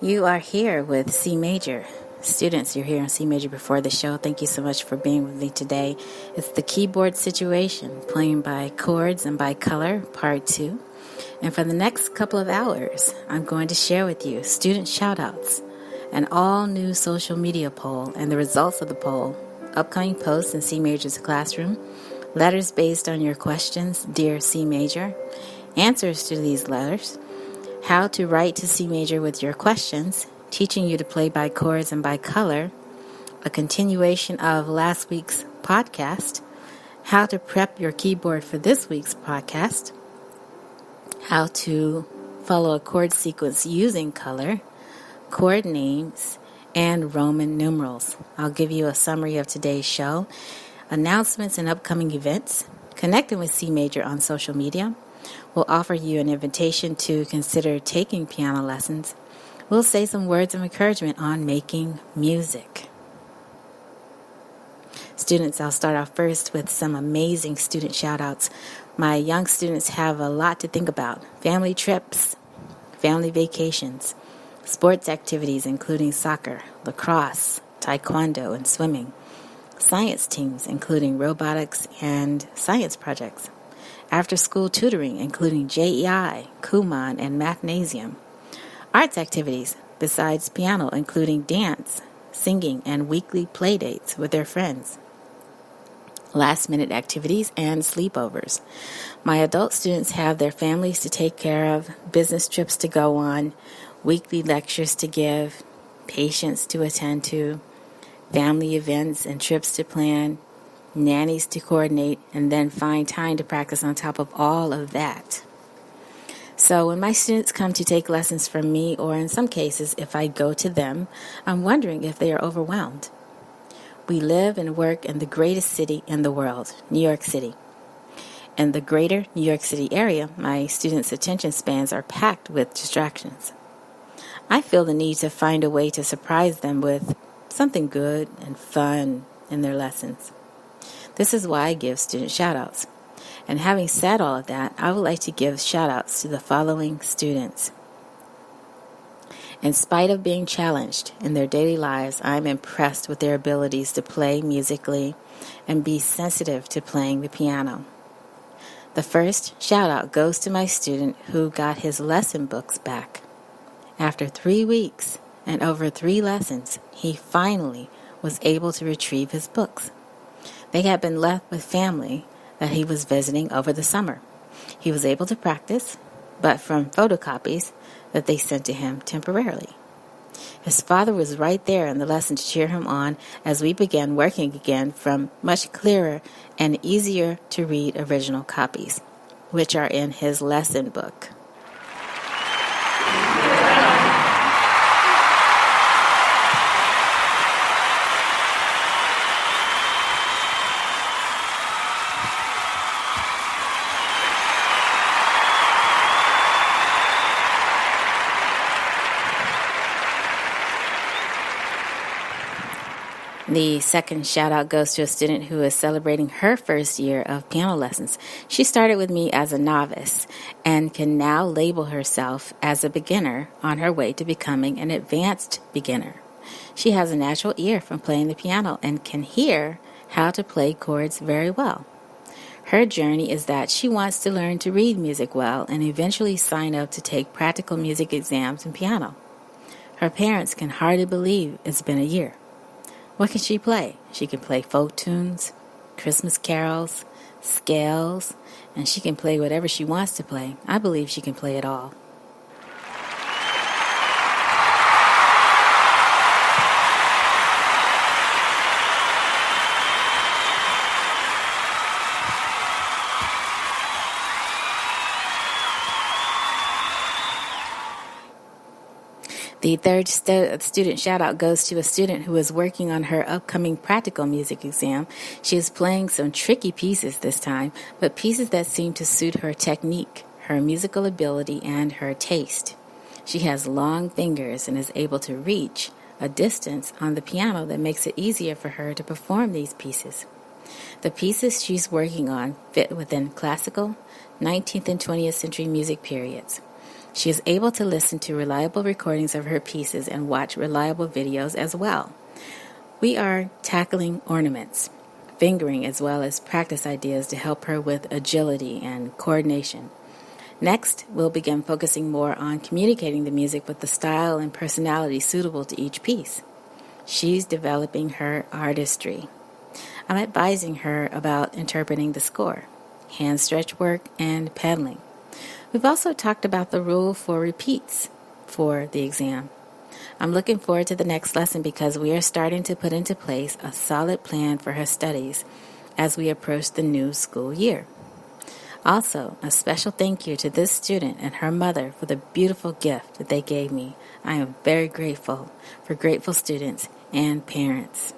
You are here with C Major. Students, you're here on C Major before the show. Thank you so much for being with me today. It's the keyboard situation, playing by chords and by color, part 2. And for the next couple of hours, I'm going to share with you student shout-outs, an all-new social media poll and the results of the poll, upcoming posts in C Major's classroom, letters based on your questions, Dear C Major, answers to these letters, how to write to C Major with your questions, teaching you to play by chords and by color, a continuation of last week's podcast, how to prep your keyboard for this week's podcast, how to follow a chord sequence using color, chord names, and Roman numerals. I'll give you a summary of today's show, announcements and upcoming events, connecting with C Major on social media. We'll offer you an invitation to consider taking piano lessons. We'll say some words of encouragement on making music. Students, I'll start off first with some amazing student shout-outs. My young students have a lot to think about. Family trips, family vacations, sports activities including soccer, lacrosse, taekwondo, and swimming, science teams including robotics and science projects, after-school tutoring including JEI, Kumon, and Mathnasium, arts activities besides piano including dance, singing, and weekly play dates with their friends, last-minute activities, and sleepovers. My adult students have their families to take care of, business trips to go on, weekly lectures to give, patients to attend to, family events and trips to plan, nannies to coordinate, and then find time to practice on top of all of that. So when my students come to take lessons from me, or in some cases, if I go to them, I'm wondering if they are overwhelmed. We live and work in the greatest city in the world, New York City. In the greater New York City area, my students' attention spans are packed with distractions. I feel the need to find a way to surprise them with something good and fun in their lessons. This is why I give student shout-outs. And having said all of that, I would like to give shout-outs to the following students. In spite of being challenged in their daily lives, I'm impressed with their abilities to play musically and be sensitive to playing the piano. The first shout-out goes to my student who got his lesson books back. After 3 weeks and over 3 lessons, he finally was able to retrieve his books. They had been left with family that he was visiting over the summer. He was able to practice, but from photocopies that they sent to him temporarily. His father was right there in the lesson to cheer him on as we began working again from much clearer and easier to read original copies, which are in his lesson book. The second shout-out goes to a student who is celebrating her first year of piano lessons. She started with me as a novice and can now label herself as a beginner on her way to becoming an advanced beginner. She has a natural ear from playing the piano and can hear how to play chords very well. Her journey is that she wants to learn to read music well and eventually sign up to take practical music exams in piano. Her parents can hardly believe it's been a year. What can she play? She can play folk tunes, Christmas carols, scales, and she can play whatever she wants to play. I believe she can play it all. The third student shout-out goes to a student who is working on her upcoming practical music exam. She is playing some tricky pieces this time, but pieces that seem to suit her technique, her musical ability, and her taste. She has long fingers and is able to reach a distance on the piano that makes it easier for her to perform these pieces. The pieces she's working on fit within classical, 19th and 20th century music periods. She is able to listen to reliable recordings of her pieces and watch reliable videos as well. We are tackling ornaments, fingering, as well as practice ideas to help her with agility and coordination. Next, we'll begin focusing more on communicating the music with the style and personality suitable to each piece. She's developing her artistry. I'm advising her about interpreting the score, hand stretch work, and pedaling. We've also talked about the rule for repeats for the exam. I'm looking forward to the next lesson because we are starting to put into place a solid plan for her studies as we approach the new school year. Also, a special thank you to this student and her mother for the beautiful gift that they gave me. I am very grateful for grateful students and parents.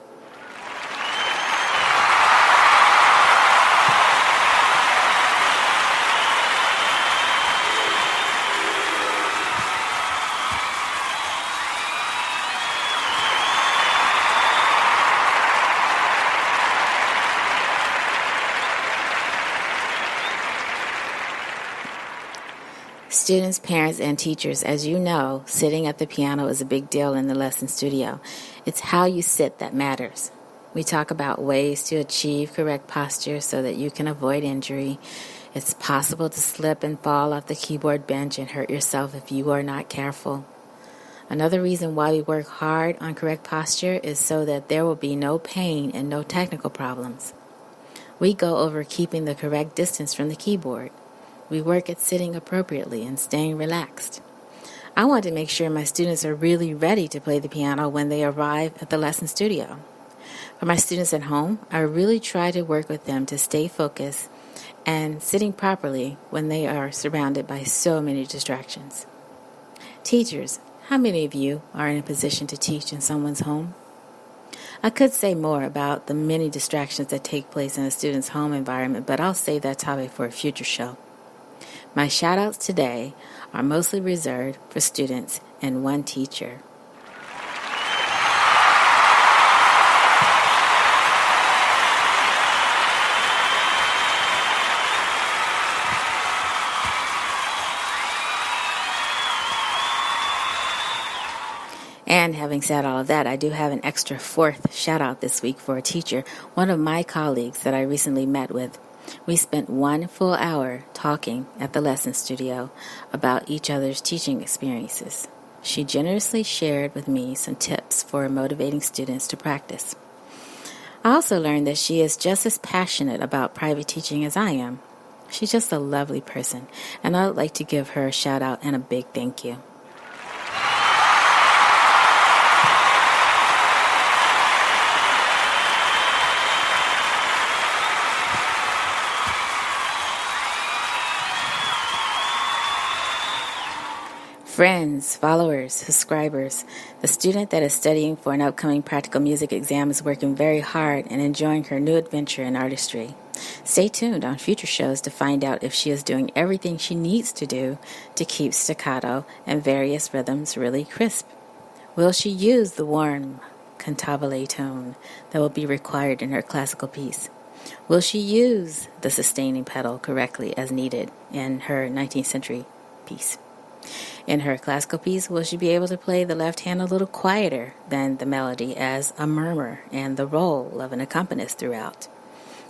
Students, parents, and teachers, as you know, sitting at the piano is a big deal in the lesson studio. It's how you sit that matters. We talk about ways to achieve correct posture so that you can avoid injury. It's possible to slip and fall off the keyboard bench and hurt yourself if you are not careful. Another reason why we work hard on correct posture is so that there will be no pain and no technical problems. We go over keeping the correct distance from the keyboard. We work at sitting appropriately and staying relaxed. I want to make sure my students are really ready to play the piano when they arrive at the lesson studio. For my students at home, I really try to work with them to stay focused and sitting properly when they are surrounded by so many distractions. Teachers, how many of you are in a position to teach in someone's home? I could say more about the many distractions that take place in a student's home environment, but I'll save that topic for a future show. My shout-outs today are mostly reserved for students and one teacher. And having said all of that, I do have an extra fourth shout-out this week for a teacher, one of my colleagues that I recently met with. We spent 1 full hour talking at the lesson studio about each other's teaching experiences. She generously shared with me some tips for motivating students to practice. I also learned that she is just as passionate about private teaching as I am. She's just a lovely person, and I would like to give her a shout out and a big thank you. Friends, followers, subscribers, the student that is studying for an upcoming practical music exam is working very hard and enjoying her new adventure in artistry. Stay tuned on future shows to find out if she is doing everything she needs to do to keep staccato and various rhythms really crisp. Will she use the warm cantabile tone that will be required in her classical piece? Will she use the sustaining pedal correctly as needed in her 19th century piece? In her classical piece, will she be able to play the left hand a little quieter than the melody as a murmur and the role of an accompanist throughout?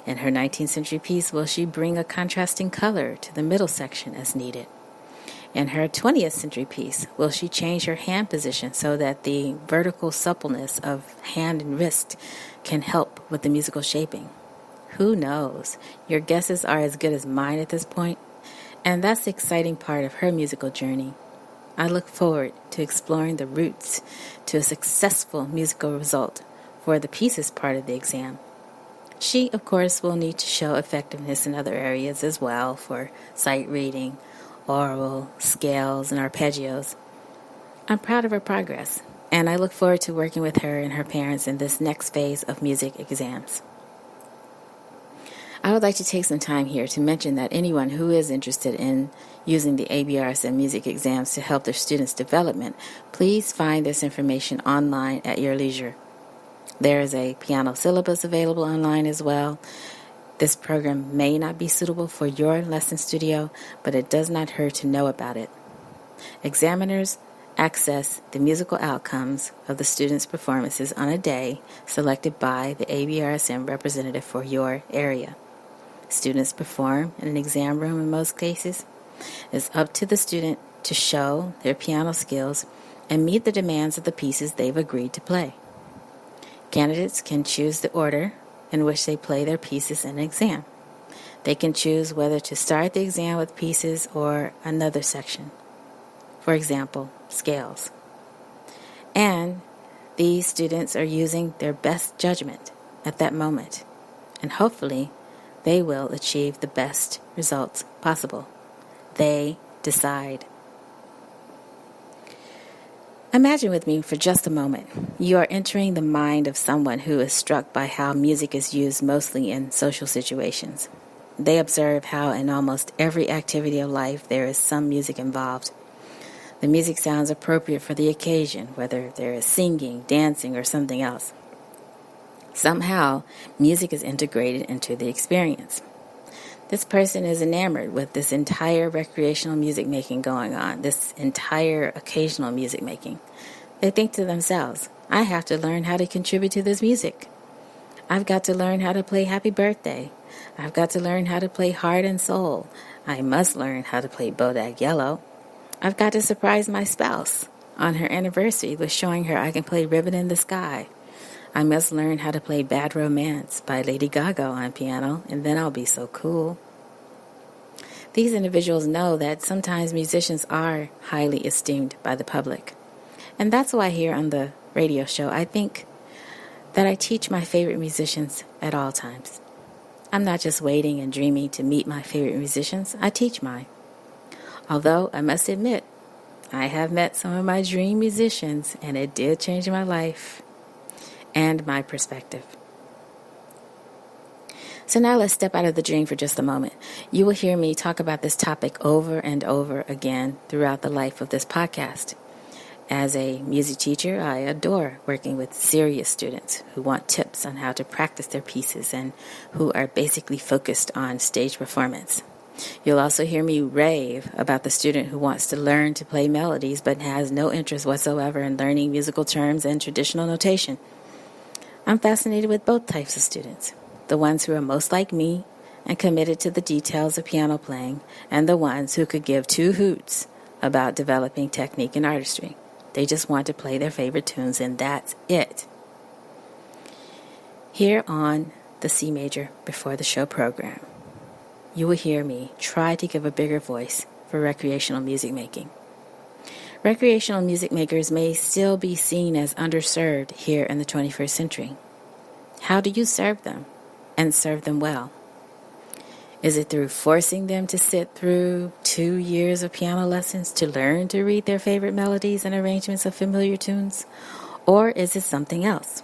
In her 19th century piece, will she bring a contrasting color to the middle section as needed? In her 20th century piece, will she change her hand position so that the vertical suppleness of hand and wrist can help with the musical shaping? Who knows? Your guesses are as good as mine at this point. And that's the exciting part of her musical journey. I look forward to exploring the routes to a successful musical result for the pieces part of the exam. She, of course, will need to show effectiveness in other areas as well for sight reading, oral, scales, and arpeggios. I'm proud of her progress, and I look forward to working with her and her parents in this next phase of music exams. I would like to take some time here to mention that anyone who is interested in using the ABRSM music exams to help their students' development, please find this information online at your leisure. There is a piano syllabus available online as well. This program may not be suitable for your lesson studio, but it does not hurt to know about it. Examiners access the musical outcomes of the students' performances on a day selected by the ABRSM representative for your area. Students perform in an exam room in most cases. It's up to the student to show their piano skills and meet the demands of the pieces they've agreed to play. Candidates can choose the order in which they play their pieces in an exam. They can choose whether to start the exam with pieces or another section. For example, scales. And these students are using their best judgment at that moment, and hopefully they will achieve the best results possible. They decide. Imagine with me for just a moment. You are entering the mind of someone who is struck by how music is used mostly in social situations. They observe how in almost every activity of life there is some music involved. The music sounds appropriate for the occasion, whether there is singing, dancing, or something else. Somehow, music is integrated into the experience. This person is enamored with this entire recreational music making going on, this entire occasional music making. They think to themselves, I have to learn how to contribute to this music. I've got to learn how to play Happy Birthday. I've got to learn how to play Heart and Soul. I must learn how to play Bodak Yellow. I've got to surprise my spouse on her anniversary with showing her I can play Ribbon in the Sky. I must learn how to play Bad Romance by Lady Gaga on piano, and then I'll be so cool. These individuals know that sometimes musicians are highly esteemed by the public. And that's why here on the radio show, I think that I teach my favorite musicians at all times. I'm not just waiting and dreaming to meet my favorite musicians, I teach mine. Although I must admit, I have met some of my dream musicians, and it did change my life and my perspective. So now let's step out of the dream for just a moment. You will hear me talk about this topic over and over again throughout the life of this podcast. As a music teacher, I adore working with serious students who want tips on how to practice their pieces and who are basically focused on stage performance. You'll also hear me rave about the student who wants to learn to play melodies but has no interest whatsoever in learning musical terms and traditional notation. I'm fascinated with both types of students, the ones who are most like me and committed to the details of piano playing, and the ones who could give two hoots about developing technique and artistry. They just want to play their favorite tunes, and that's it. Here on the C Major Before the Show program, you will hear me try to give a bigger voice for recreational music making. Recreational music makers may still be seen as underserved here in the 21st century. How do you serve them and serve them well? Is it through forcing them to sit through 2 years of piano lessons to learn to read their favorite melodies and arrangements of familiar tunes? Or is it something else?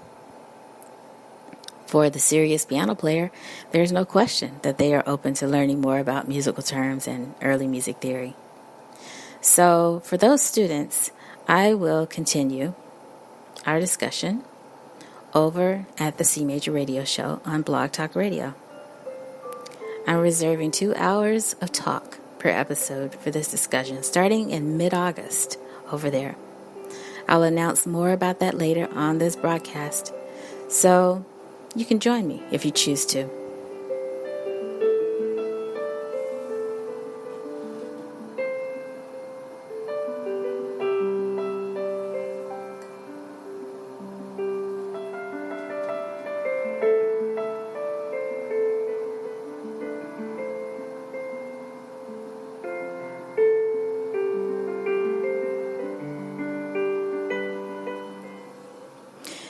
For the serious piano player, there's no question that they are open to learning more about musical terms and early music theory. So for those students, I will continue our discussion over at the C Major Radio Show on Blog Talk Radio. I'm reserving 2 hours of talk per episode for this discussion, starting in mid-August over there. I'll announce more about that later on this broadcast, so you can join me if you choose to.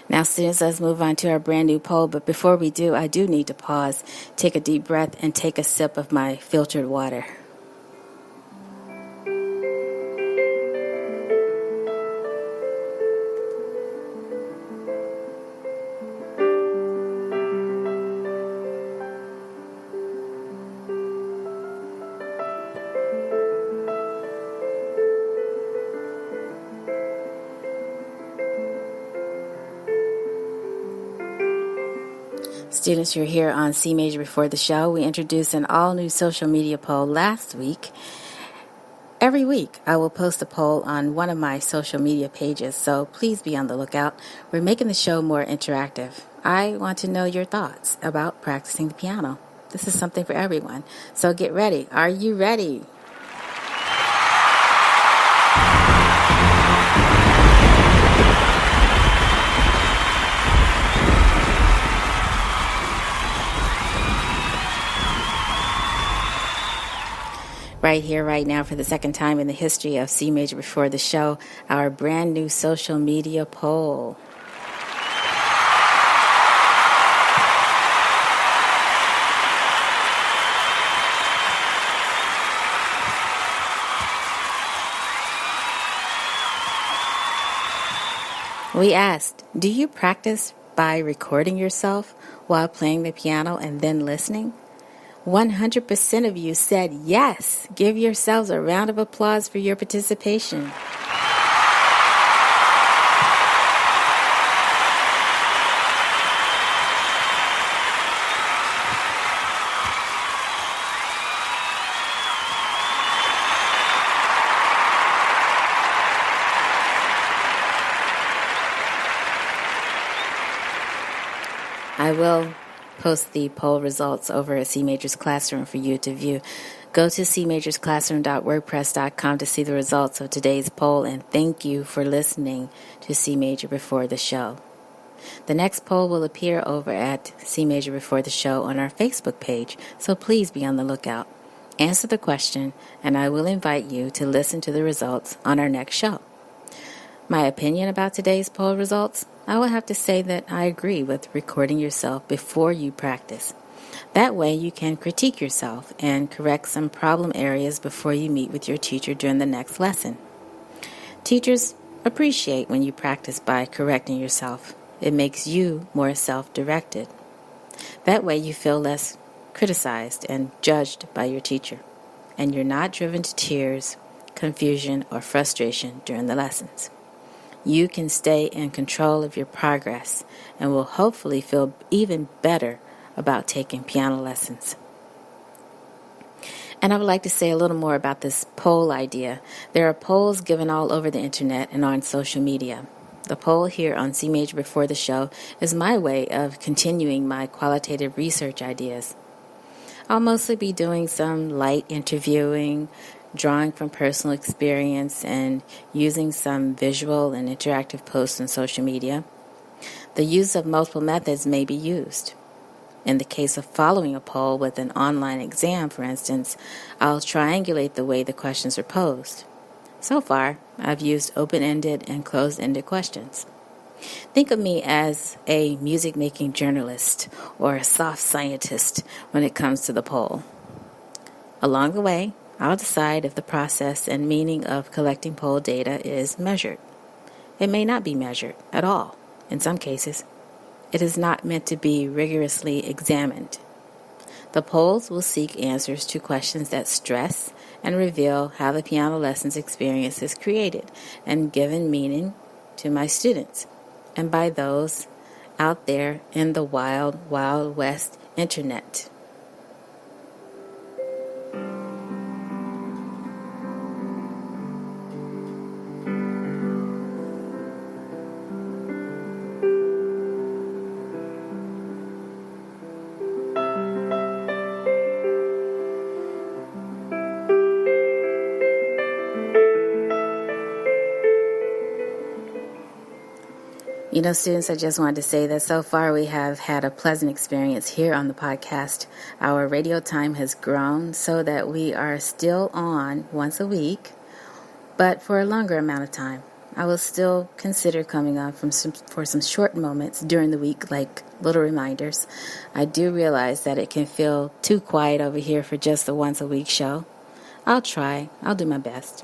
Now, students, let's move on to our brand new poll. But before we do, I do need to pause, take a deep breath, and take a sip of my filtered water. Students, you're here on C Major Before the Show. We introduced an all-new social media poll last week. Every week, I will post a poll on one of my social media pages, so please be on the lookout. We're making the show more interactive. I want to know your thoughts about practicing the piano. This is something for everyone, so get ready. Are you ready? Right here, right now, for the second time in the history of C Major Before the Show, our brand new social media poll. We asked, do you practice by recording yourself while playing the piano and then listening? 100% of you said yes. Give yourselves a round of applause for your participation. I will post the poll results over at C Major's Classroom for you to view. Go to cmajorsclassroom.wordpress.com to see the results of today's poll, and thank you for listening to C Major Before the Show. The next poll will appear over at C Major Before the Show on our Facebook page, so please be on the lookout. Answer the question, and I will invite you to listen to the results on our next show. My opinion about today's poll results? I will have to say that I agree with recording yourself before you practice. That way you can critique yourself and correct some problem areas before you meet with your teacher during the next lesson. Teachers appreciate when you practice by correcting yourself. It makes you more self-directed. That way you feel less criticized and judged by your teacher, and you're not driven to tears, confusion, or frustration during the lessons. You can stay in control of your progress and will hopefully feel even better about taking piano lessons. And I would like to say a little more about this poll idea. There are polls given all over the internet and on social media. The poll here on C Major Before the Show is my way of continuing my qualitative research ideas. I'll mostly be doing some light interviewing, drawing from personal experience, and using some visual and interactive posts on social media. The use of multiple methods may be used. In the case of following a poll with an online exam, for instance, I'll triangulate the way the questions are posed. So far, I've used open-ended and closed-ended questions. Think of me as a music-making journalist or a soft scientist when it comes to the poll. Along the way, I'll decide if the process and meaning of collecting poll data is measured. It may not be measured at all. In some cases, it is not meant to be rigorously examined. The polls will seek answers to questions that stress and reveal how the piano lessons experience is created and given meaning to my students and by those out there in the wild, wild west internet. You know, students, I just wanted to say that so far we have had a pleasant experience here on the podcast. Our radio time has grown so that we are still on once a week, but for a longer amount of time. I will still consider coming on for some short moments during the week, like little reminders. I do realize that it can feel too quiet over here for just a once-a-week show. I'll try. I'll do my best.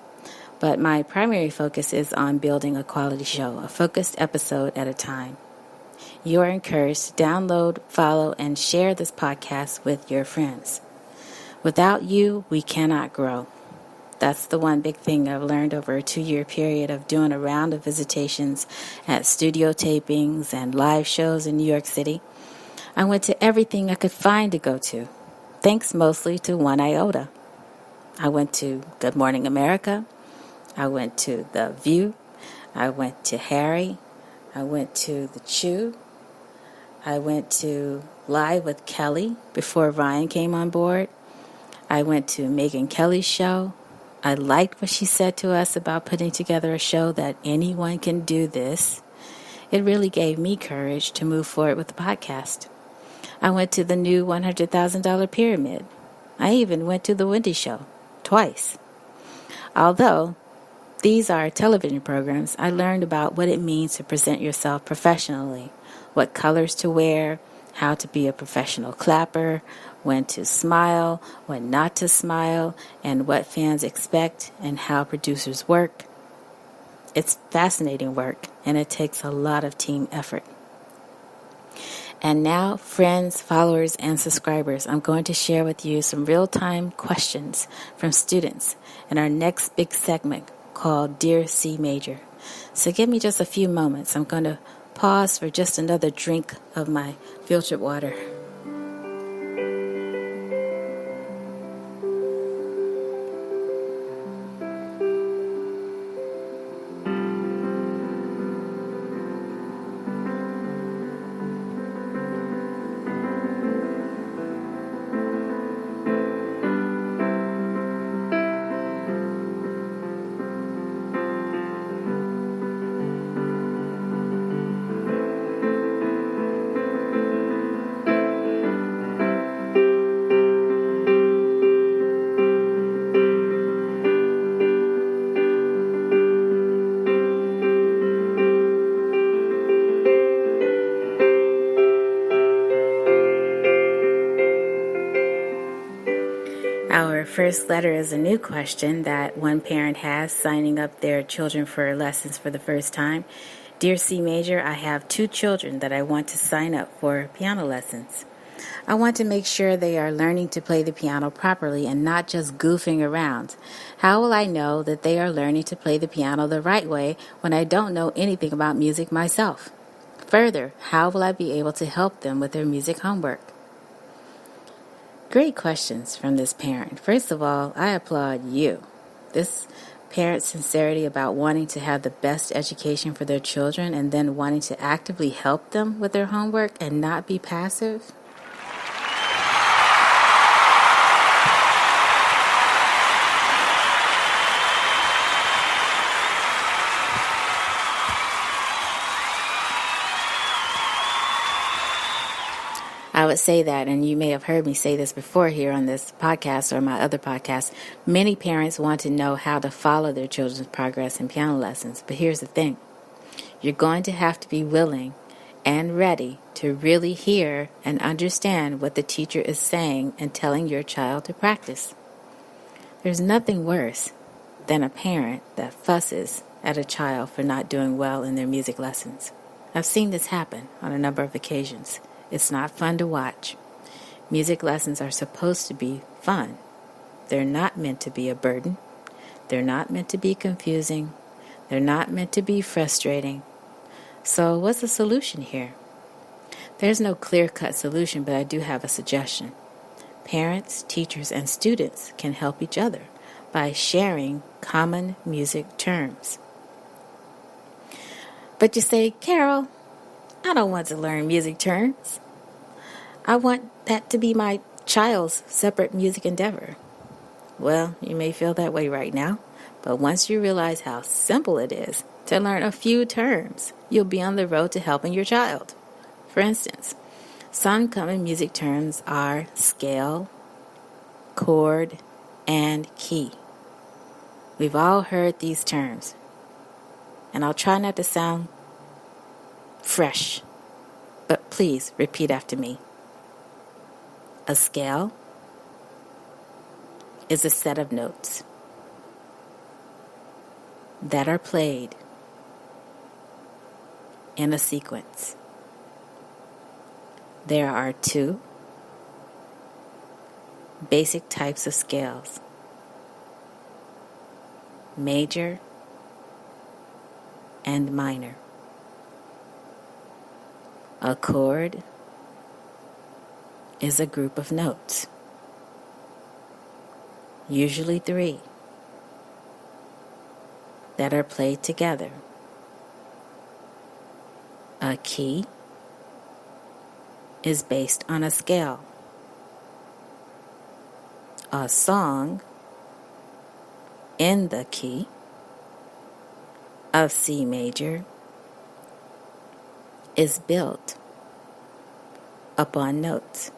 But my primary focus is on building a quality show, a focused episode at a time. You are encouraged to download, follow, and share this podcast with your friends. Without you, we cannot grow. That's the one big thing I've learned over a 2-year period of doing a round of visitations at studio tapings and live shows in New York City. I went to everything I could find to go to, thanks mostly to One Iota. I went to Good Morning America. I went to The View. I went to Harry. I went to The Chew. I went to Live with Kelly before Ryan came on board. I went to Megyn Kelly's show. I liked what she said to us about putting together a show that anyone can do this. It really gave me courage to move forward with the podcast. I went to the new $100,000 pyramid. I even went to the Wendy show twice. Although these are television programs, I learned about what it means to present yourself professionally, what colors to wear, how to be a professional clapper, when to smile, when not to smile, and what fans expect and how producers work. It's fascinating work, and it takes a lot of team effort. And now, friends, followers, and subscribers, I'm going to share with you some real-time questions from students in our next big segment called Dear C Major. So give me just a few moments. I'm going to pause for just another drink of my filtered water. Our first letter is a new question that one parent has signing up their children for lessons for the first time. Dear C Major, I have 2 children that I want to sign up for piano lessons. I want to make sure they are learning to play the piano properly and not just goofing around. How will I know that they are learning to play the piano the right way when I don't know anything about music myself? Further, how will I be able to help them with their music homework? Great questions from this parent. First of all, I applaud you. This parent's sincerity about wanting to have the best education for their children and then wanting to actively help them with their homework and not be passive. I would say that, and you may have heard me say this before here on this podcast or my other podcast, many parents want to know how to follow their children's progress in piano lessons. But here's the thing. You're going to have to be willing and ready to really hear and understand what the teacher is saying and telling your child to practice. There's nothing worse than a parent that fusses at a child for not doing well in their music lessons. I've seen this happen on a number of occasions. It's not fun to watch. Music lessons are supposed to be fun. They're not meant to be a burden. They're not meant to be confusing. They're not meant to be frustrating. So what's the solution here? There's no clear-cut solution, but I do have a suggestion. Parents, teachers, and students can help each other by sharing common music terms. But you say, Carol, I don't want to learn music terms. I want that to be my child's separate music endeavor. Well, you may feel that way right now, but once you realize how simple it is to learn a few terms, you'll be on the road to helping your child. For instance, some common music terms are scale, chord, and key. We've all heard these terms, and I'll try not to sound fresh, but please repeat after me. A scale is a set of notes that are played in a sequence. There are 2 basic types of scales: major and minor. A chord is a group of notes. usually 3, that are played together. A key is based on a scale. A song in the key of C major is built upon notes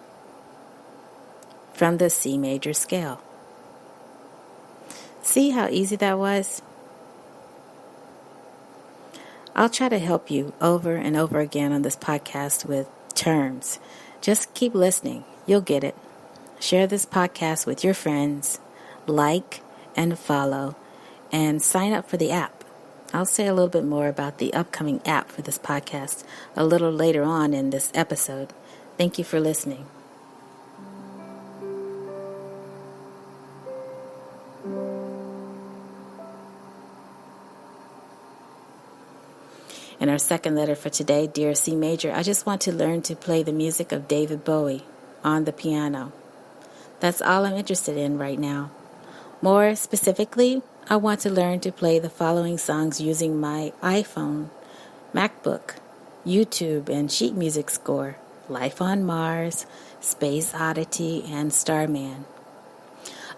from the C major scale. See how easy that was? I'll try to help you over and over again on this podcast with terms. Just keep listening. You'll get it. Share this podcast with your friends, like and follow, and sign up for the app. I'll say a little bit more about the upcoming app for this podcast a little later on in this episode. Thank you for listening. In our second letter for today, Dear C Major, I just want to learn to play the music of David Bowie on the piano. That's all I'm interested in right now. More specifically, I want to learn to play the following songs using my iPhone, MacBook, YouTube, and sheet music score: Life on Mars, Space Oddity, and Starman.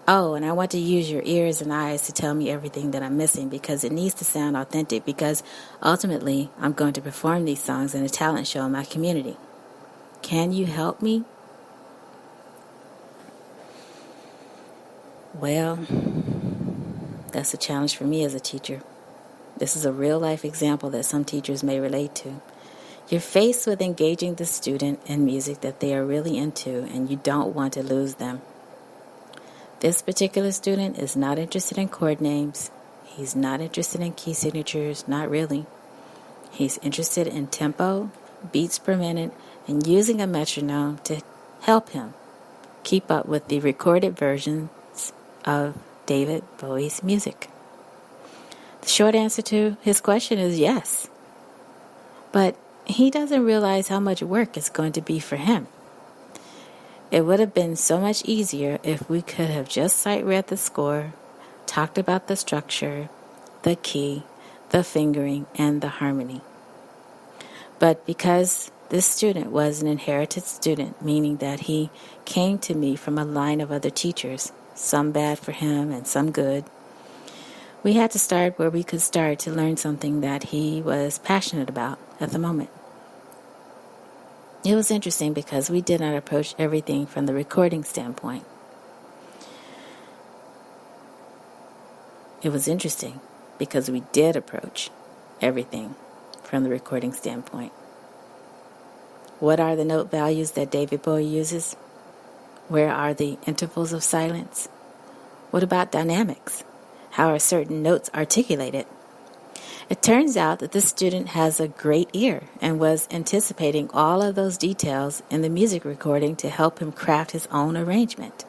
Oh, and I want to use your ears and eyes to tell me everything that I'm missing, because it needs to sound authentic, because ultimately I'm going to perform these songs in a talent show in my community. Can you help me? Well, that's a challenge for me as a teacher. This is a real-life example that some teachers may relate to. You're faced with engaging the student in music that they are really into, and you don't want to lose them. This particular student is not interested in chord names. He's not interested in key signatures, not really. He's interested in tempo, beats per minute, and using a metronome to help him keep up with the recorded versions of David Bowie's music. The short answer to his question is yes. But he doesn't realize how much work it's going to be for him. It would have been so much easier if we could have just sight-read the score, talked about the structure, the key, the fingering, and the harmony. But because this student was an inherited student, meaning that he came to me from a line of other teachers, some bad for him and some good, we had to start where we could start to learn something that he was passionate about at the moment. It was interesting because we did not approach everything from the recording standpoint. It was interesting because we did approach everything from the recording standpoint. What are the note values that David Bowie uses? Where are the intervals of silence? What about dynamics? How are certain notes articulated? It turns out that this student has a great ear and was anticipating all of those details in the music recording to help him craft his own arrangement.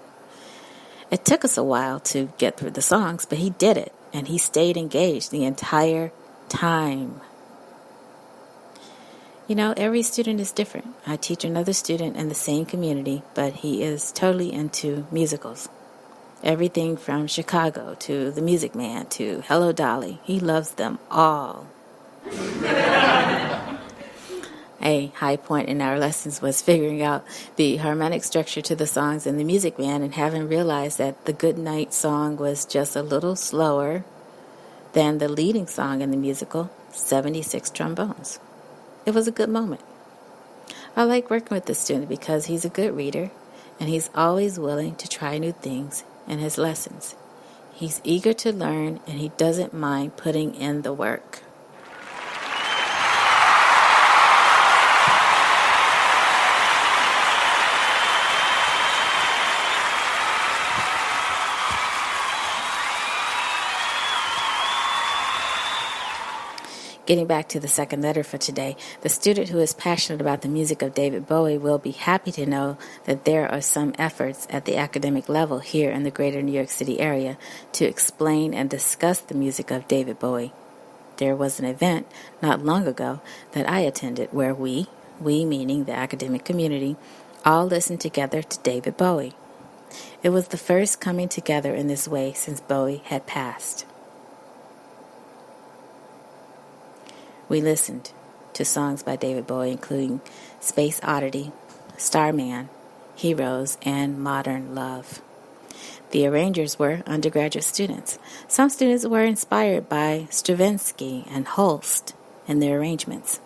It took us a while to get through the songs, but he did it, and he stayed engaged the entire time. You know, every student is different. I teach another student in the same community, but he is totally into musicals. Everything from Chicago to The Music Man to Hello Dolly. He loves them all. A high point in our lessons was figuring out the harmonic structure to the songs in The Music Man and having realized that the Good Night song was just a little slower than the leading song in the musical, 76 Trombones. It was a good moment. I like working with this student because he's a good reader and he's always willing to try new things in his lessons. He's eager to learn and he doesn't mind putting in the work. Getting back to the second letter for today, the student who is passionate about the music of David Bowie will be happy to know that there are some efforts at the academic level here in the greater New York City area to explain and discuss the music of David Bowie. There was an event not long ago that I attended where we meaning the academic community, all listened together to David Bowie. It was the first coming together in this way since Bowie had passed. We listened to songs by David Bowie, including Space Oddity, Starman, Heroes, and Modern Love. The arrangers were undergraduate students. Some students were inspired by Stravinsky and Holst in their arrangements.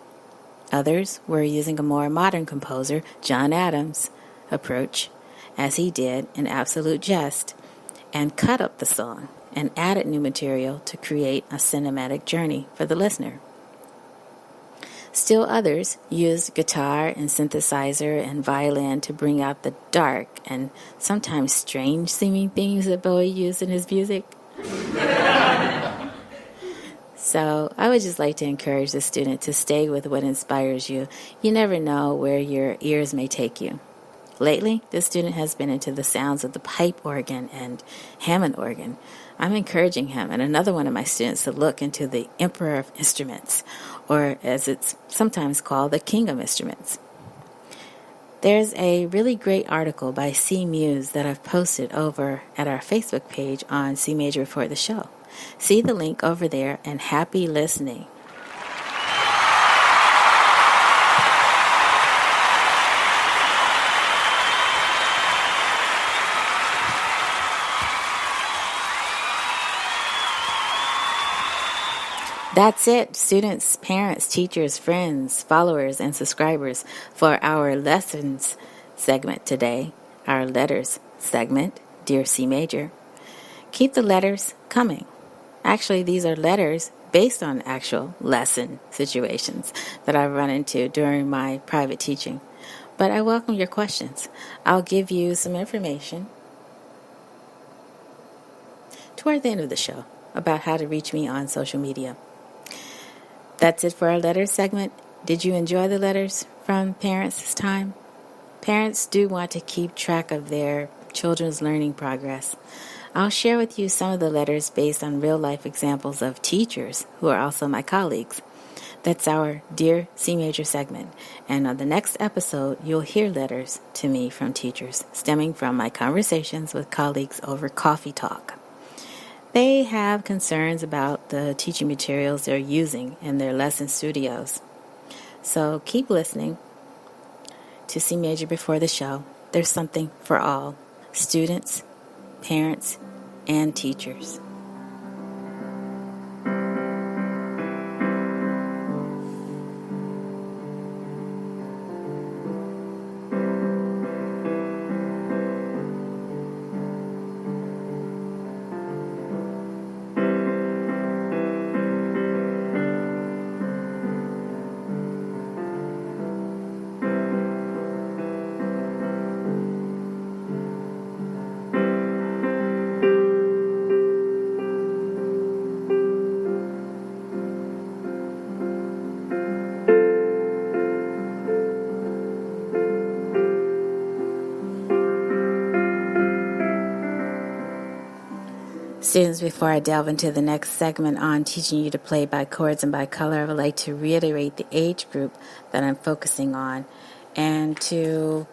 Others were using a more modern composer, John Adams' approach, as he did in Absolute Jest, and cut up the song and added new material to create a cinematic journey for the listener. Still others used guitar and synthesizer and violin to bring out the dark and sometimes strange-seeming themes that Bowie used in his music. So I would just like to encourage the student to stay with what inspires you. You never know where your ears may take you. Lately, the student has been into the sounds of the pipe organ and Hammond organ. I'm encouraging him and another one of my students to look into the Emperor of Instruments, or as it's sometimes called, the King of Instruments. There's a really great article by C. Muse that I've posted over at our Facebook page on C Major Before the Show. See the link over there, and happy listening. That's it, students, parents, teachers, friends, followers, and subscribers for our lessons segment today, our letters segment, Dear C Major. Keep the letters coming. Actually, these are letters based on actual lesson situations that I've run into during my private teaching. But I welcome your questions. I'll give you some information toward the end of the show about how to reach me on social media. That's it for our letters segment. Did you enjoy the letters from parents this time? Parents do want to keep track of their children's learning progress. I'll share with you some of the letters based on real-life examples of teachers who are also my colleagues. That's our Dear C Major segment. And on the next episode, you'll hear letters to me from teachers stemming from my conversations with colleagues over coffee talk. They have concerns about the teaching materials they're using in their lesson studios. So keep listening to C Major Before the Show. There's something for all, students, parents, and teachers. Students, before I delve into the next segment on teaching you to play by chords and by color, I would like to reiterate the age group that I'm focusing on and to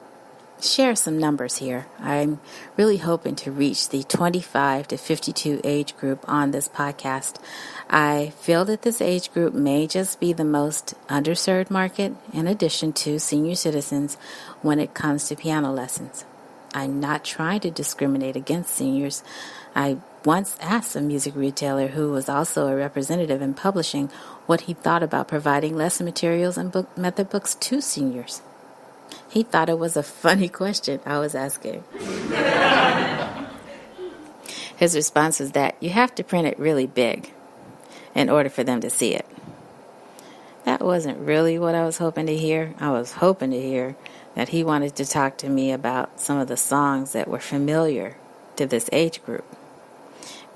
share some numbers here. I'm really hoping to reach the 25 to 52 age group on this podcast. I feel that this age group may just be the most underserved market in addition to senior citizens when it comes to piano lessons. I'm not trying to discriminate against seniors. I once asked a music retailer who was also a representative in publishing what he thought about providing lesson materials and method books to seniors. He thought it was a funny question I was asking. His response was that you have to print it really big in order for them to see it. That wasn't really what I was hoping to hear. I was hoping to hear that he wanted to talk to me about some of the songs that were familiar to this age group.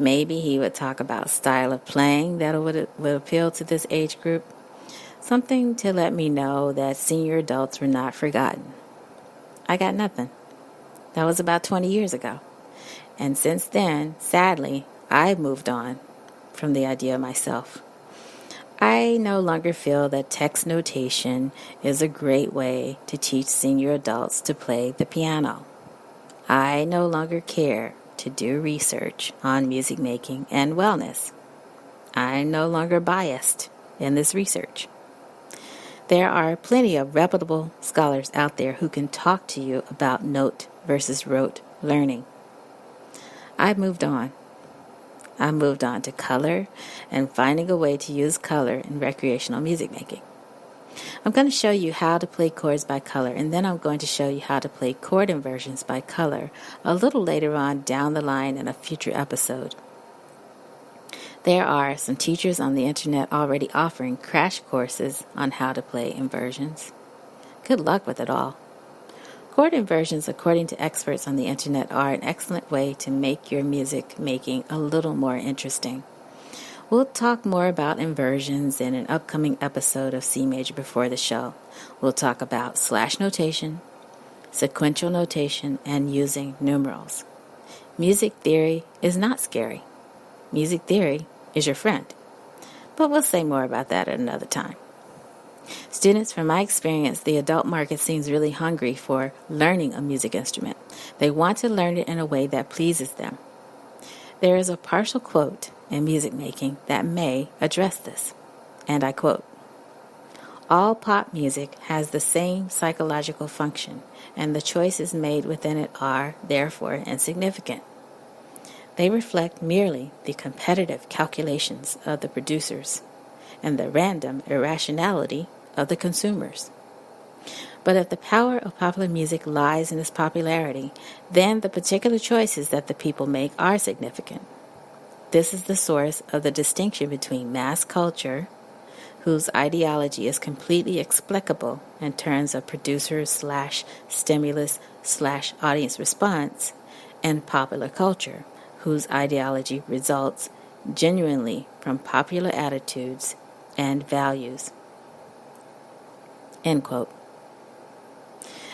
Maybe he would talk about style of playing that would appeal to this age group. Something to let me know that senior adults were not forgotten. I got nothing. That was about 20 years ago. And since then, sadly, I've moved on from the idea myself. I no longer feel that text notation is a great way to teach senior adults to play the piano. I no longer care to do research on music making and wellness. I'm no longer biased in this research. There are plenty of reputable scholars out there who can talk to you about note versus rote learning. I've moved on. I moved on to color and finding a way to use color in recreational music making. I'm going to show you how to play chords by color, and then I'm going to show you how to play chord inversions by color a little later on down the line in a future episode. There are some teachers on the internet already offering crash courses on how to play inversions. Good luck with it all. Chord inversions, according to experts on the internet, are an excellent way to make your music making a little more interesting. We'll talk more about inversions in an upcoming episode of C Major Before the Show. We'll talk about slash notation, sequential notation, and using numerals. Music theory is not scary. Music theory is your friend. But we'll say more about that at another time. Students, from my experience, the adult market seems really hungry for learning a music instrument. They want to learn it in a way that pleases them. There is a partial quote in music making that may address this, and I quote, "All pop music has the same psychological function, and the choices made within it are, therefore, insignificant. They reflect merely the competitive calculations of the producers and the random irrationality of the consumers. But if the power of popular music lies in its popularity, then the particular choices that the people make are significant. This is the source of the distinction between mass culture, whose ideology is completely explicable in terms of producer/stimulus/audience response, and popular culture, whose ideology results genuinely from popular attitudes and values." End quote.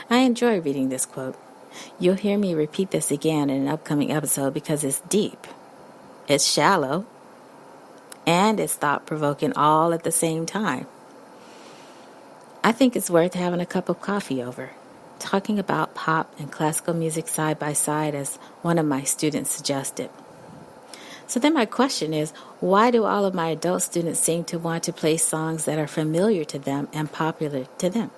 I enjoy reading this quote. You'll hear me repeat this again in an upcoming episode because it's deep, it's shallow, and it's thought-provoking all at the same time. I think it's worth having a cup of coffee over, talking about pop and classical music side by side as one of my students suggested. So then my question is, why do all of my adult students seem to want to play songs that are familiar to them and popular to them?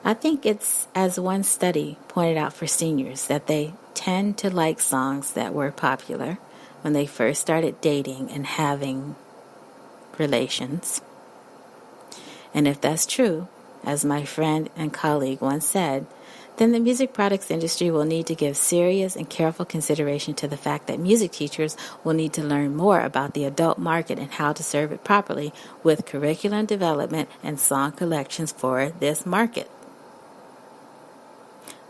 I think it's, as one study pointed out for seniors, that they tend to like songs that were popular when they first started dating and having relations. And if that's true, as my friend and colleague once said, then the music products industry will need to give serious and careful consideration to the fact that music teachers will need to learn more about the adult market and how to serve it properly with curriculum development and song collections for this market.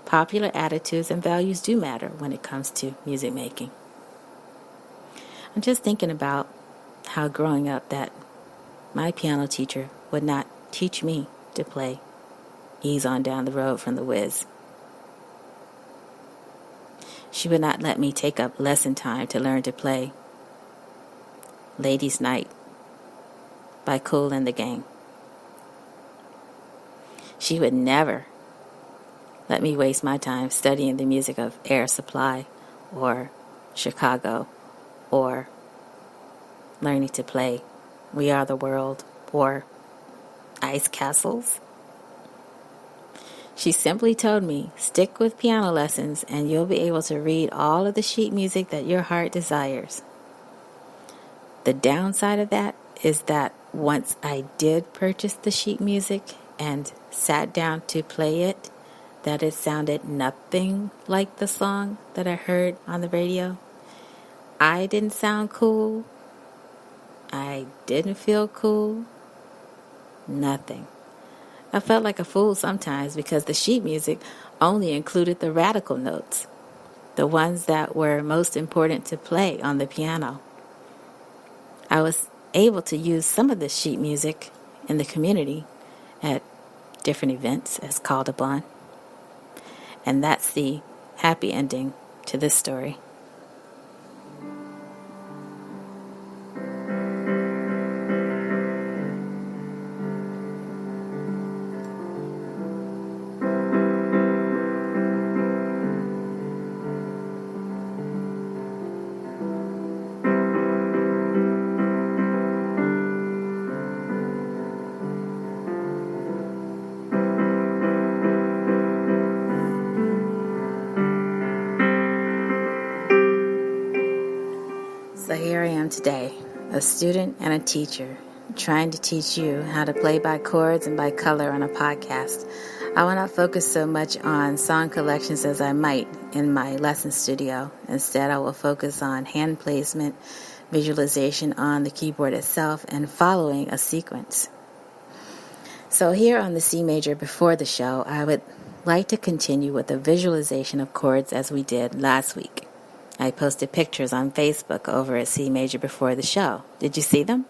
Popular attitudes and values do matter when it comes to music making. I'm just thinking about how growing up that my piano teacher would not teach me to play Ease On Down the Road from The Wiz. She would not let me take up lesson time to learn to play Ladies' Night by Kool and the Gang. She would never let me waste my time studying the music of Air Supply or Chicago or learning to play We Are the World or Ice Castles. She simply told me, stick with piano lessons and you'll be able to read all of the sheet music that your heart desires. The downside of that is that once I did purchase the sheet music and sat down to play it, that it sounded nothing like the song that I heard on the radio. I didn't sound cool. I didn't feel cool. Nothing. I felt like a fool sometimes because the sheet music only included the radical notes, the ones that were most important to play on the piano. I was able to use some of the sheet music in the community at different events as called upon. And that's the happy ending to this story. on today, a student and a teacher, trying to teach you how to play by chords and by color on a podcast. I will not focus so much on song collections as I might in my lesson studio. Instead, I will focus on hand placement, visualization on the keyboard itself, and following a sequence. So here on the C major before the show, I would like to continue with a visualization of chords as we did last week. I posted pictures on Facebook over at C major before the show. Did you see them?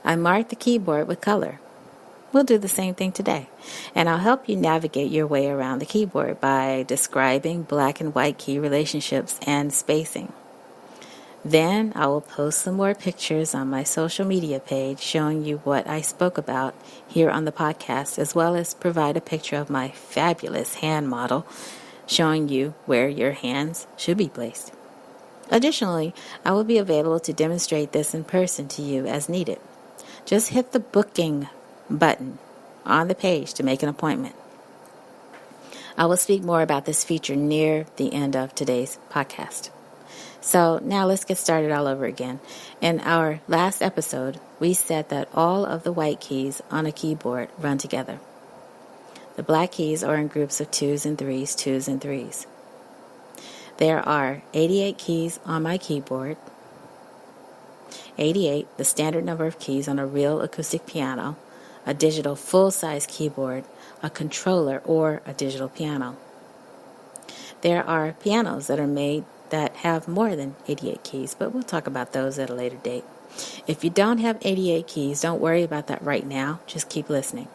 I marked the keyboard with color. We'll do the same thing today, and I'll help you navigate your way around the keyboard by describing black and white key relationships and spacing. Then I will post some more pictures on my social media page showing you what I spoke about here on the podcast, as well as provide a picture of my fabulous hand model showing you where your hands should be placed. Additionally, I will be available to demonstrate this in person to you as needed. Just hit the booking button on the page to make an appointment. I will speak more about this feature near the end of today's podcast. So now let's get started all over again. In our last episode, we said that all of the white keys on a keyboard run together. The black keys are in groups of 2s and 3s, 2s and 3s. There are 88 keys on my keyboard. 88, the standard number of keys on a real acoustic piano, a digital full-size keyboard, a controller, or a digital piano. There are pianos that are made that have more than 88 keys, but we'll talk about those at a later date. If you don't have 88 keys, don't worry about that right now. Just keep listening.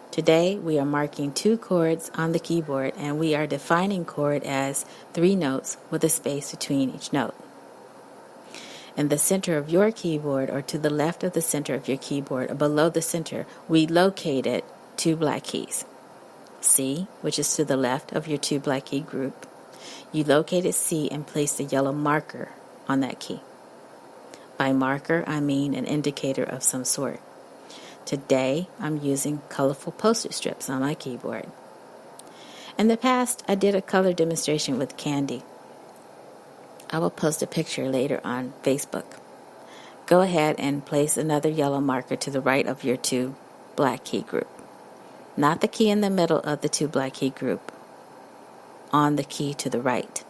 Today, we are marking 2 chords on the keyboard, and we are defining chord as 3 notes with a space between each note. In the center of your keyboard, or to the left of the center of your keyboard, or below the center, we located 2 black keys. C, which is to the left of your 2 black key group. You located C and placed a yellow marker on that key. By marker, I mean an indicator of some sort. Today, I'm using colorful poster strips on my keyboard. In the past, I did a color demonstration with candy. I will post a picture later on Facebook. Go ahead and place another yellow marker to the right of your 2 black key group. Not the key in the middle of the 2 black key group. On the key to the right.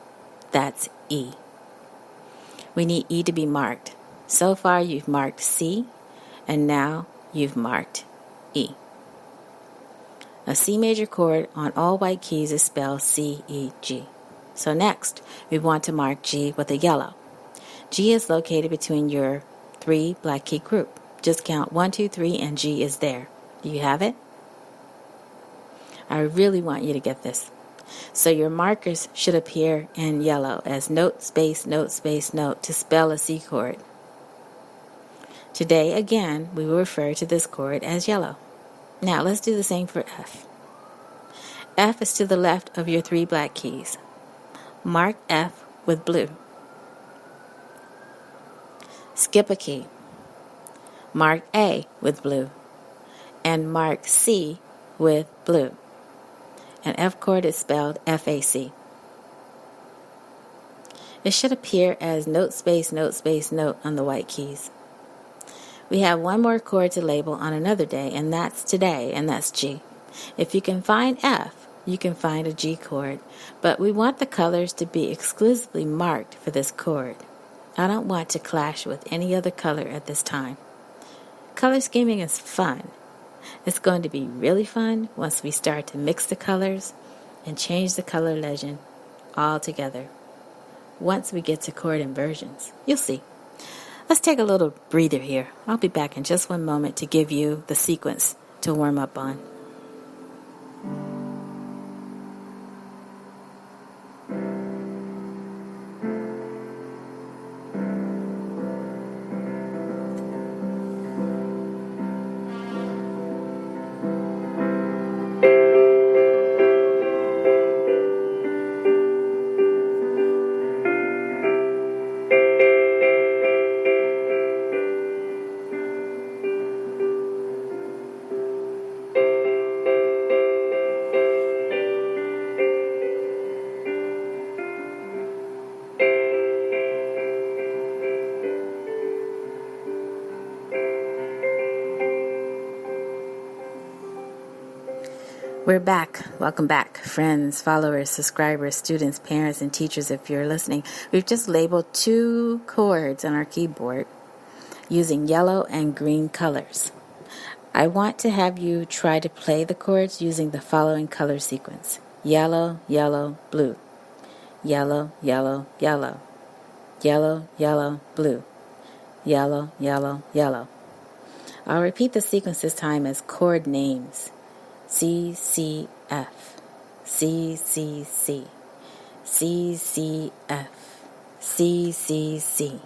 That's E. We need E to be marked. So far, you've marked C, and now you've marked E. A C major chord on all white keys is spelled C-E-G. So next, we want to mark G with a yellow. G is located between your 3 black key group. Just count 1, 2, 3, and G is there. Do you have it? I really want you to get this. So your markers should appear in yellow as note, space, note, space, note to spell a C chord. Today, again, we will refer to this chord as yellow. Now, let's do the same for F. F is to the left of your 3 black keys. Mark F with blue. Skip a key. Mark A with blue. And mark C with blue. An F chord is spelled F-A-C. It should appear as note, space, note, space, note on the white keys. We have one more chord to label on another day, and that's today, and that's G. If you can find F, you can find a G chord, but we want the colors to be exclusively marked for this chord. I don't want to clash with any other color at this time. Color scheming is fun. It's going to be really fun once we start to mix the colors and change the color legend all together. Once we get to chord inversions, you'll see. Let's take a little breather here. I'll be back in just one moment to give you the sequence to warm up on. We're back. Welcome back, friends, followers, subscribers, students, parents, and teachers. If you're listening, we've just labeled 2 chords on our keyboard using yellow and green colors. I want to have you try to play the chords using the following color sequence: yellow, yellow, blue, yellow, yellow, yellow, yellow, yellow, blue, yellow, yellow, yellow. I'll repeat the sequence this time as chord names: C, C, F, C, C, C, C, C, F, C, C, C.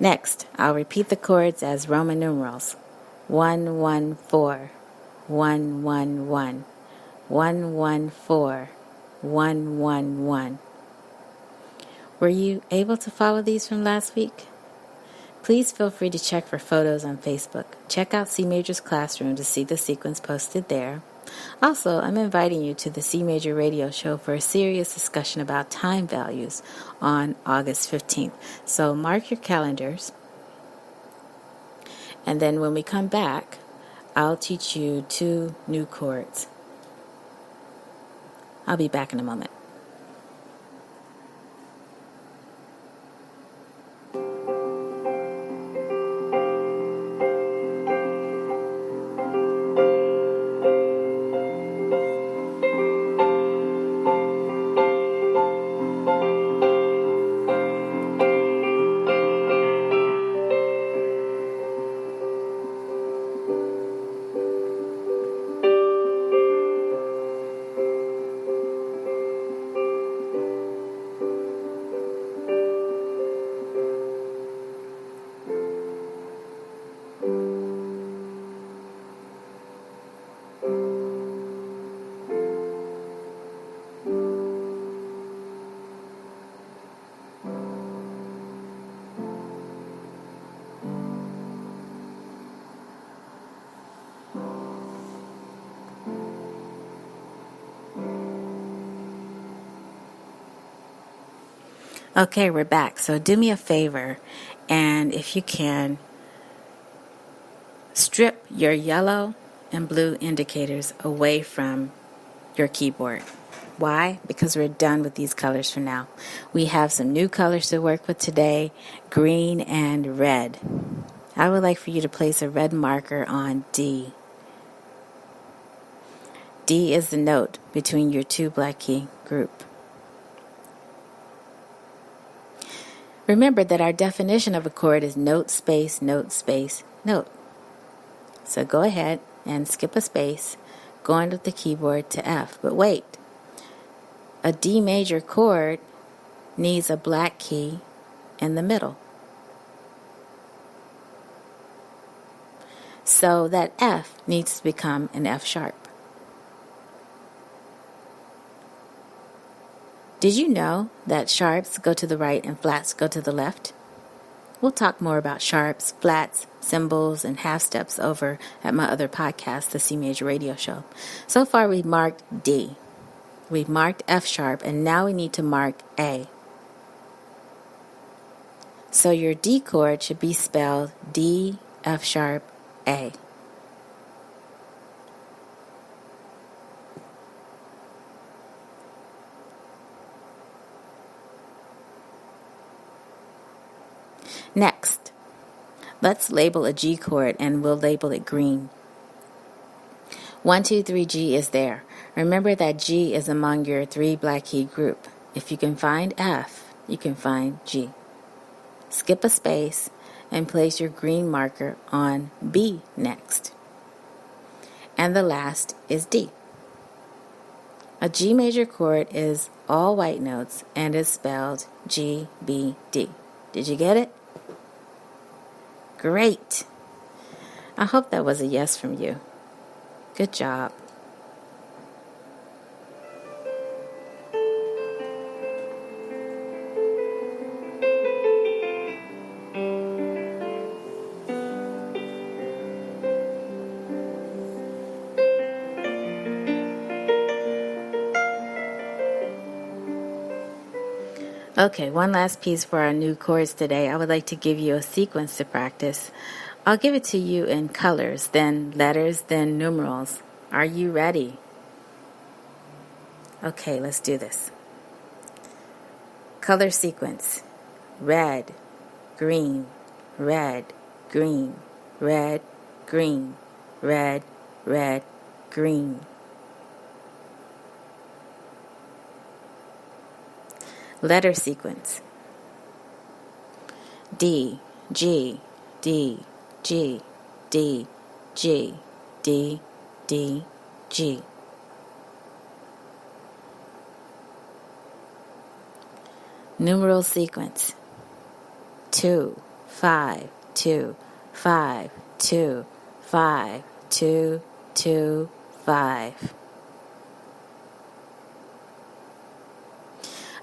Next, I'll repeat the chords as Roman numerals: 1, 1, 4, 1, 1, 1, 1, 1, 4, 1, 1, 1. Were you able to follow these from last week? Please feel free to check for photos on Facebook. Check out C Major's Classroom to see the sequence posted there. Also, I'm inviting you to the C Major radio show for a serious discussion about time values on August 15th. So mark your calendars. And then when we come back, I'll teach you 2 new chords. I'll be back in a moment. Okay, we're back. So do me a favor, and if you can, strip your yellow and blue indicators away from your keyboard. Why? Because we're done with these colors for now. We have some new colors to work with today: green and red. I would like for you to place a red marker on D. D is the note between your 2 black key group. Remember that our definition of a chord is note, space, note, space, note. So go ahead and skip a space, going with the keyboard to F. But wait, a D major chord needs a black key in the middle. So that F needs to become an F sharp. Did you know that sharps go to the right and flats go to the left? We'll talk more about sharps, flats, symbols, and half steps over at my other podcast, the C Major Radio Show. So far we've marked D. We've marked F sharp, and now we need to mark A. So your D chord should be spelled D, F sharp, A. Next, let's label a G chord, and we'll label it green. 1, 2, 3, G is there. Remember that G is among your 3 black key group. If you can find F, you can find G. Skip a space and place your green marker on B next. And the last is D. A G major chord is all white notes and is spelled G, B, D. Did you get it? Great. I hope that was a yes from you. Good job. Okay, one last piece for our new chords today. I would like to give you a sequence to practice. I'll give it to you in colors, then letters, then numerals. Are you ready? Okay, let's do this. Color sequence: red, green, red, green, red, green, red, red, green. Letter sequence: D, G, D, G, D, G, D, D, G. Numeral sequence: 2, 5, 2, 5, 2, 5, 2, 2, 5.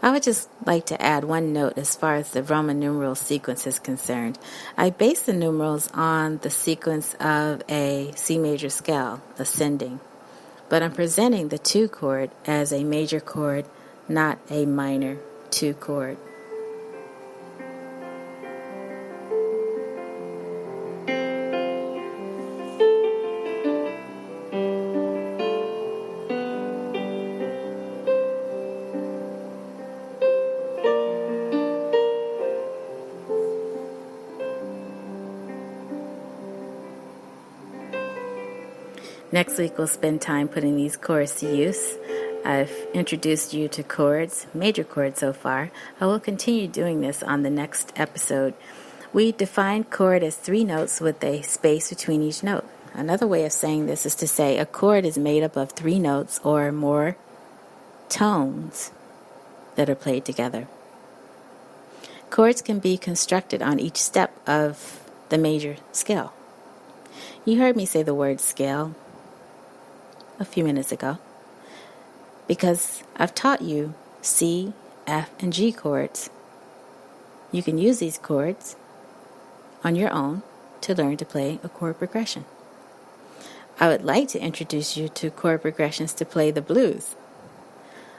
I would just like to add one note as far as the Roman numeral sequence is concerned. I base the numerals on the sequence of a C major scale, ascending, but I'm presenting the 2 chord as a major chord, not a minor 2 chord. Next week, we'll spend time putting these chords to use. I've introduced you to chords, major chords so far. I will continue doing this on the next episode. We define chord as 3 notes with a space between each note. Another way of saying this is to say a chord is made up of 3 notes or more tones that are played together. Chords can be constructed on each step of the major scale. You heard me say the word scale a few minutes ago, because I've taught you C, F, and G chords. You can use these chords on your own to learn to play a chord progression. I would like to introduce you to chord progressions to play the blues.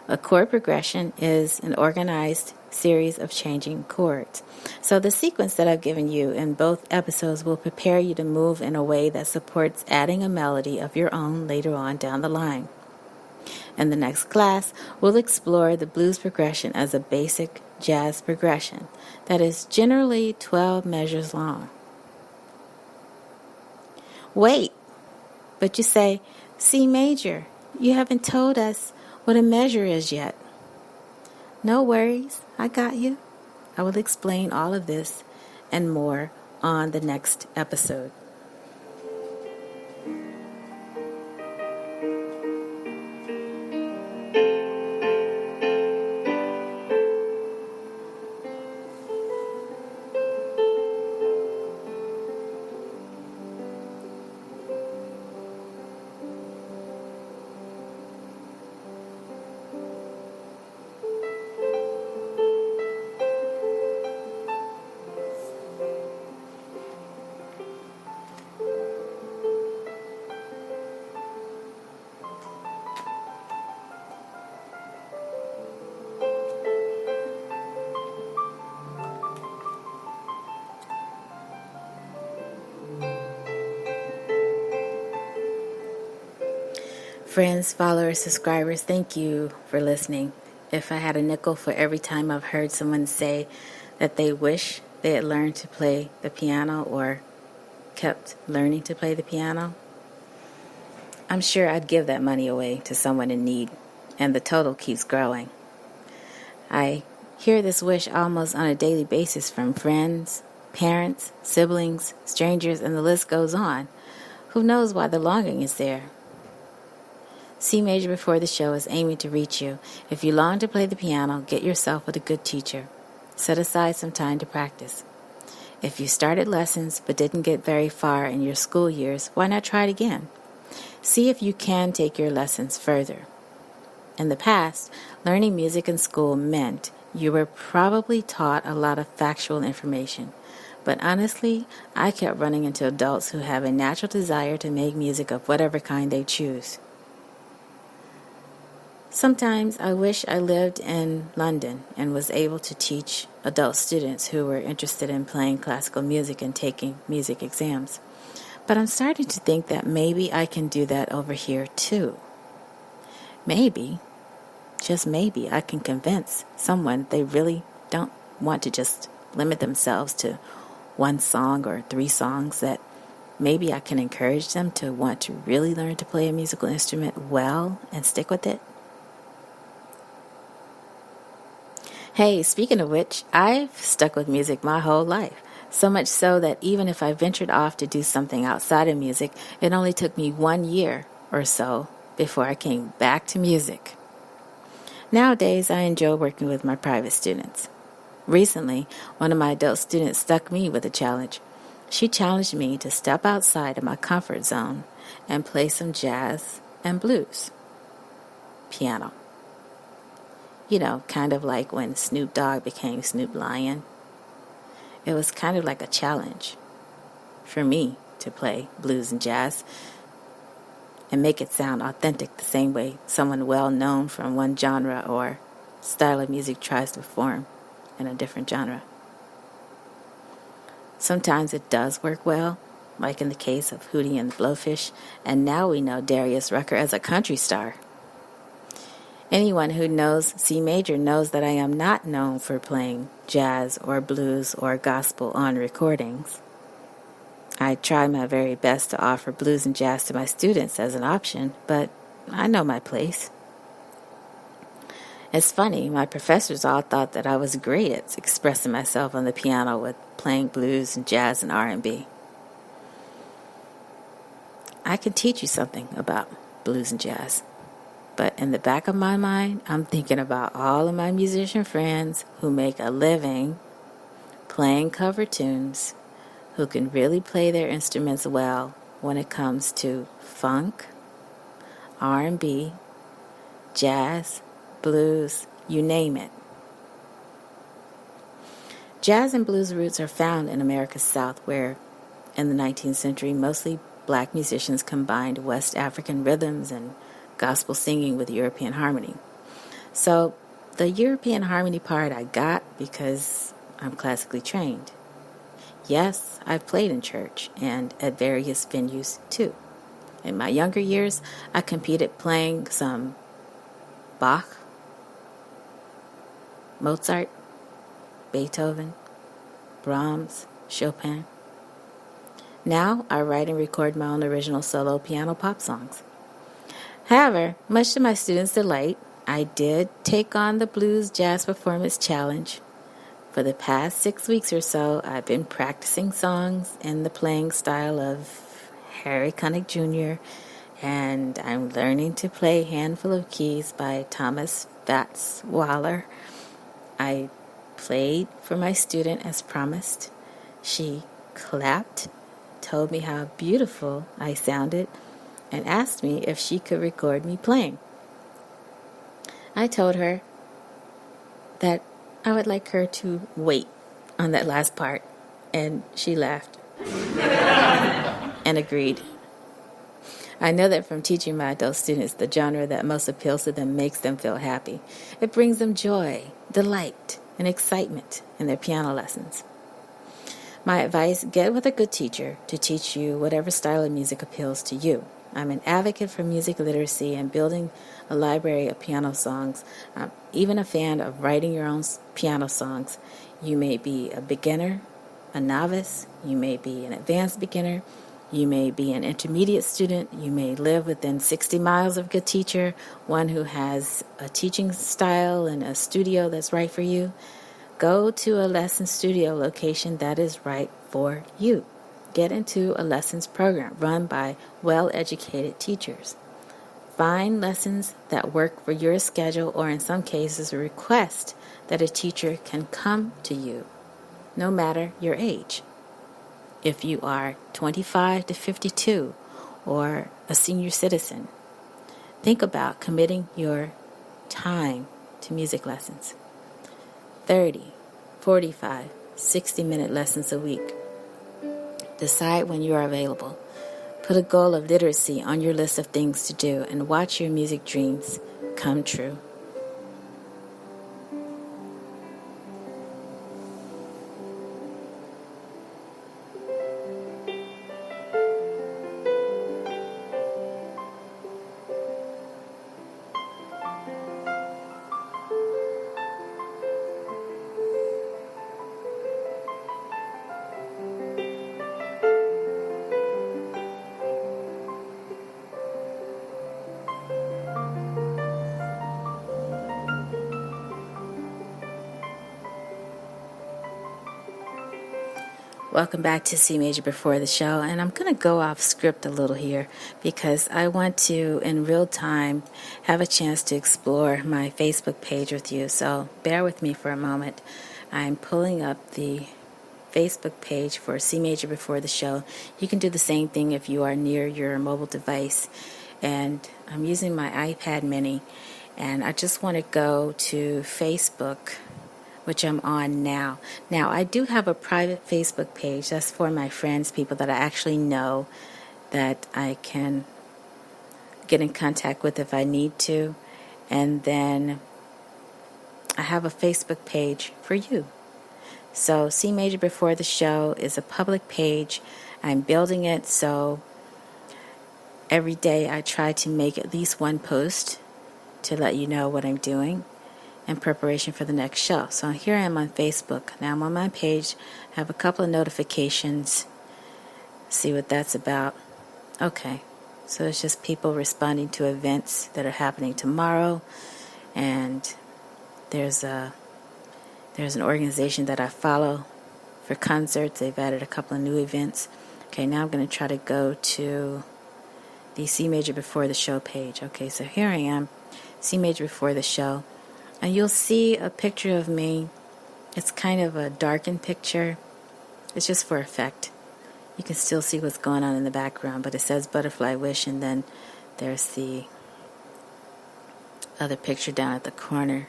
A chord progression is an organized series of changing chords. So the sequence that I've given you in both episodes will prepare you to move in a way that supports adding a melody of your own later on down the line. In the next class, we'll explore the blues progression as a basic jazz progression that is generally 12 measures long. Wait, but you say, C major, you haven't told us what a measure is yet. No worries, I got you. I will explain all of this and more on the next episode. Friends, followers, subscribers, thank you for listening. If I had a nickel for every time I've heard someone say that they wish they had learned to play the piano or kept learning to play the piano, I'm sure I'd give that money away to someone in need, and the total keeps growing. I hear this wish almost on a daily basis from friends, parents, siblings, strangers, and the list goes on. Who knows why the longing is there? C Major Before the Show is aiming to reach you. If you long to play the piano, get yourself with a good teacher. Set aside some time to practice. If you started lessons but didn't get very far in your school years, why not try it again? See if you can take your lessons further. In the past, learning music in school meant you were probably taught a lot of factual information. But honestly, I kept running into adults who have a natural desire to make music of whatever kind they choose. Sometimes I wish I lived in London and was able to teach adult students who were interested in playing classical music and taking music exams. But I'm starting to think that maybe I can do that over here too. Maybe, just maybe, I can convince someone they really don't want to just limit themselves to one song or 3 songs, that maybe I can encourage them to want to really learn to play a musical instrument well and stick with it. Hey, speaking of which, I've stuck with music my whole life. So much so that even if I ventured off to do something outside of music, it only took me 1 year or so before I came back to music. Nowadays, I enjoy working with my private students. Recently, one of my adult students stuck me with a challenge. She challenged me to step outside of my comfort zone and play some jazz and blues. Piano. You know, kind of like when Snoop Dogg became Snoop Lion. It was kind of like a challenge for me to play blues and jazz and make it sound authentic the same way someone well known from one genre or style of music tries to perform in a different genre. Sometimes it does work well, like in the case of Hootie and the Blowfish, and now we know Darius Rucker as a country star. Anyone who knows C major knows that I am not known for playing jazz or blues or gospel on recordings. I try my very best to offer blues and jazz to my students as an option, but I know my place. It's funny, my professors all thought that I was great at expressing myself on the piano with playing blues and jazz and R&B. I can teach you something about blues and jazz. But in the back of my mind, I'm thinking about all of my musician friends who make a living playing cover tunes, who can really play their instruments well when it comes to funk, R&B, jazz, blues, you name it. Jazz and blues roots are found in America's South, where in the 19th century mostly black musicians combined West African rhythms and gospel singing with European harmony. So the European harmony part I got because I'm classically trained. Yes, I've played in church and at various venues too. In my younger years, I competed playing some Bach, Mozart, Beethoven, Brahms, Chopin. Now I write and record my own original solo piano pop songs. However, much to my students' delight, I did take on the Blues Jazz Performance Challenge. For the past 6 weeks or so, I've been practicing songs in the playing style of Harry Connick Jr., and I'm learning to play Handful of Keys by Thomas Fats Waller. I played for my student as promised. She clapped, told me how beautiful I sounded, and asked me if she could record me playing. I told her that I would like her to wait on that last part, and she laughed and agreed. I know that from teaching my adult students, the genre that most appeals to them makes them feel happy. It brings them joy, delight, and excitement in their piano lessons. My advice, get with a good teacher to teach you whatever style of music appeals to you. I'm an advocate for music literacy and building a library of piano songs. I'm even a fan of writing your own piano songs. You may be a beginner, a novice. You may be an advanced beginner. You may be an intermediate student. You may live within 60 miles of a good teacher, one who has a teaching style and a studio that's right for you. Go to a lesson studio location that is right for you. Get into a lessons program run by well-educated teachers. Find lessons that work for your schedule, or in some cases request that a teacher can come to you, no matter your age. If you are 25 to 52 or a senior citizen, think about committing your time to music lessons. 30, 45, 60-minute lessons a week. Decide when you are available. Put a goal of literacy on your list of things to do and watch your music dreams come true. Welcome back to C Major Before the Show, and I'm going to go off script a little here because I want to, in real time, have a chance to explore my Facebook page with you, so bear with me for a moment. I'm pulling up the Facebook page for C Major Before the Show. You can do the same thing if you are near your mobile device, and I'm using my iPad mini, and I just want to go to Facebook, which I'm on now. Now, I do have a private Facebook page. That's for my friends, people that I actually know that I can get in contact with if I need to. And then I have a Facebook page for you. So C Major Before the Show is a public page. I'm building it, so every day I try to make at least one post to let you know what I'm doing in preparation for the next show. So here I am on Facebook. Now I'm on my page. I have a couple of notifications. See what that's about. Okay. So it's just people responding to events that are happening tomorrow. And there's an organization that I follow for concerts. They've added a couple of new events. Okay, now I'm going to try to go to the C Major Before the Show page. Okay, so here I am, C Major Before the Show. And you'll see a picture of me. It's kind of a darkened picture. It's just for effect. You can still see what's going on in the background, but it says Butterfly Wish, and then there's the other picture down at the corner.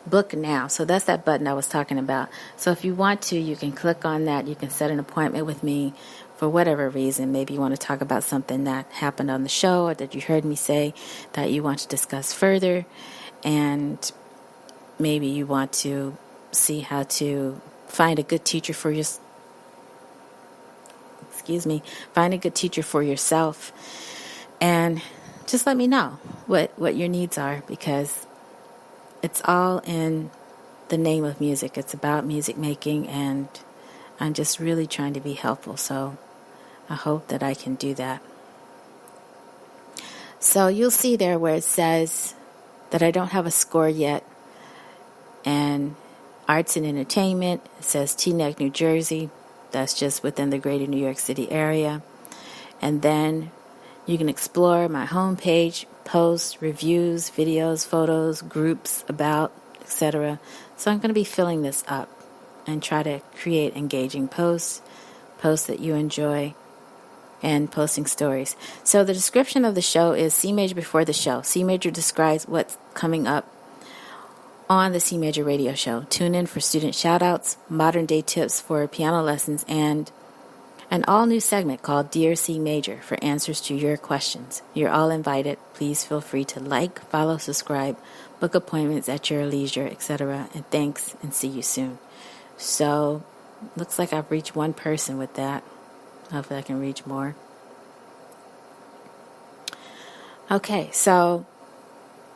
Book now. So that's that button I was talking about. So if you want to, you can click on that. You can set an appointment with me for whatever reason. Maybe you want to talk about something that happened on the show or that you heard me say that you want to discuss further. And maybe you want to see how to find a good teacher for find a good teacher for yourself, and just let me know what your needs are, because it's all in the name of music. It's about music making, and I'm just really trying to be helpful, so I hope that I can do that. So you'll see there where it says that I don't have a score yet, and Arts and Entertainment, it says Teaneck, New Jersey. That's just within the greater New York City area. And then you can explore my homepage, posts, reviews, videos, photos, groups, about, etc. So I'm going to be filling this up and try to create engaging posts that you enjoy, and posting stories. So the description of the show is C Major Before the Show. C Major describes what's coming up on the C Major radio show. Tune in for student shoutouts, modern day tips for piano lessons, and an all-new segment called Dear C Major for answers to your questions. You're all invited. Please feel free to like, follow, subscribe, book appointments at your leisure, etc. And thanks, and see you soon. So, looks like I've reached one person with that. Hopefully I can reach more. Okay, so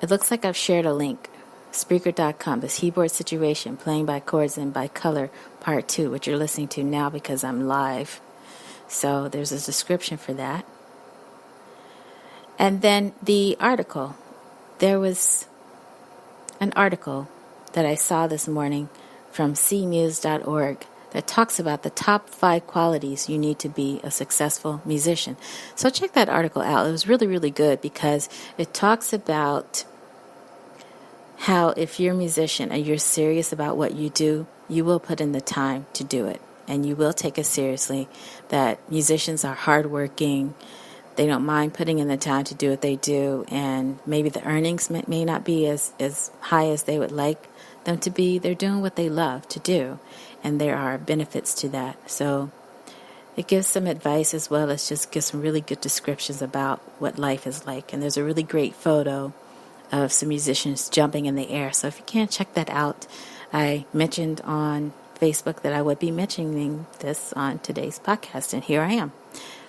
it looks like I've shared a link. Spreaker.com, this keyboard situation, playing by chords and by color, part 2, which you're listening to now because I'm live. So there's a description for that. And then the article. There was an article that I saw this morning from cmuse.org that talks about the top 5 qualities you need to be a successful musician. So check that article out. It was really, really good because it talks about how if you're a musician and you're serious about what you do, you will put in the time to do it. And you will take it seriously, that musicians are hardworking. They don't mind putting in the time to do what they do. And maybe the earnings may not be as high as they would like them to be. They're doing what they love to do. And there are benefits to that. So it gives some advice as well as just gives some really good descriptions about what life is like. And there's a really great photo of some musicians jumping in the air. So if you can't check that out, I mentioned on Facebook that I would be mentioning this on today's podcast, and here I am.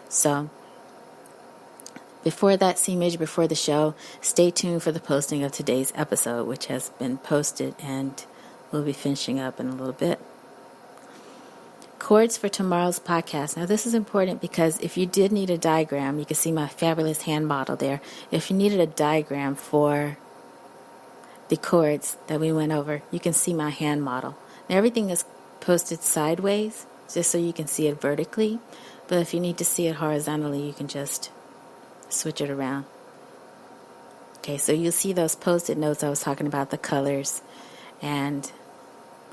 So before that, C Major Before the Show, stay tuned for the posting of today's episode, which has been posted and we'll be finishing up in a little bit. Chords for tomorrow's podcast. Now, this is important because if you did need a diagram, you can see my fabulous hand model there. If you needed a diagram for the chords that we went over, you can see my hand model. Now, everything is posted sideways, just so you can see it vertically. But if you need to see it horizontally, you can just switch it around. Okay, so you'll see those post-it notes I was talking about, the colors. And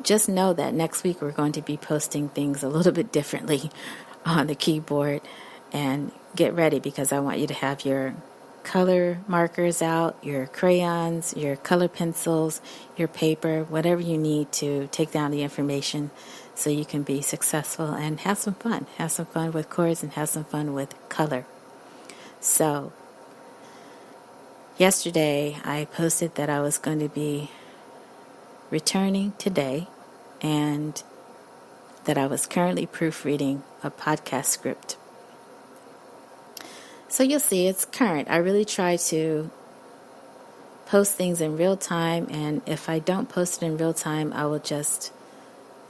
just know that next week we're going to be posting things a little bit differently on the keyboard. And get ready, because I want you to have your color markers out, your crayons, your color pencils, your paper, whatever you need to take down the information so you can be successful and have some fun. Have some fun with chords and have some fun with color. So, yesterday I posted that I was going to be returning today and that I was currently proofreading a podcast script. So you'll see it's current. I really try to post things in real time, and if I don't post it in real time, I will just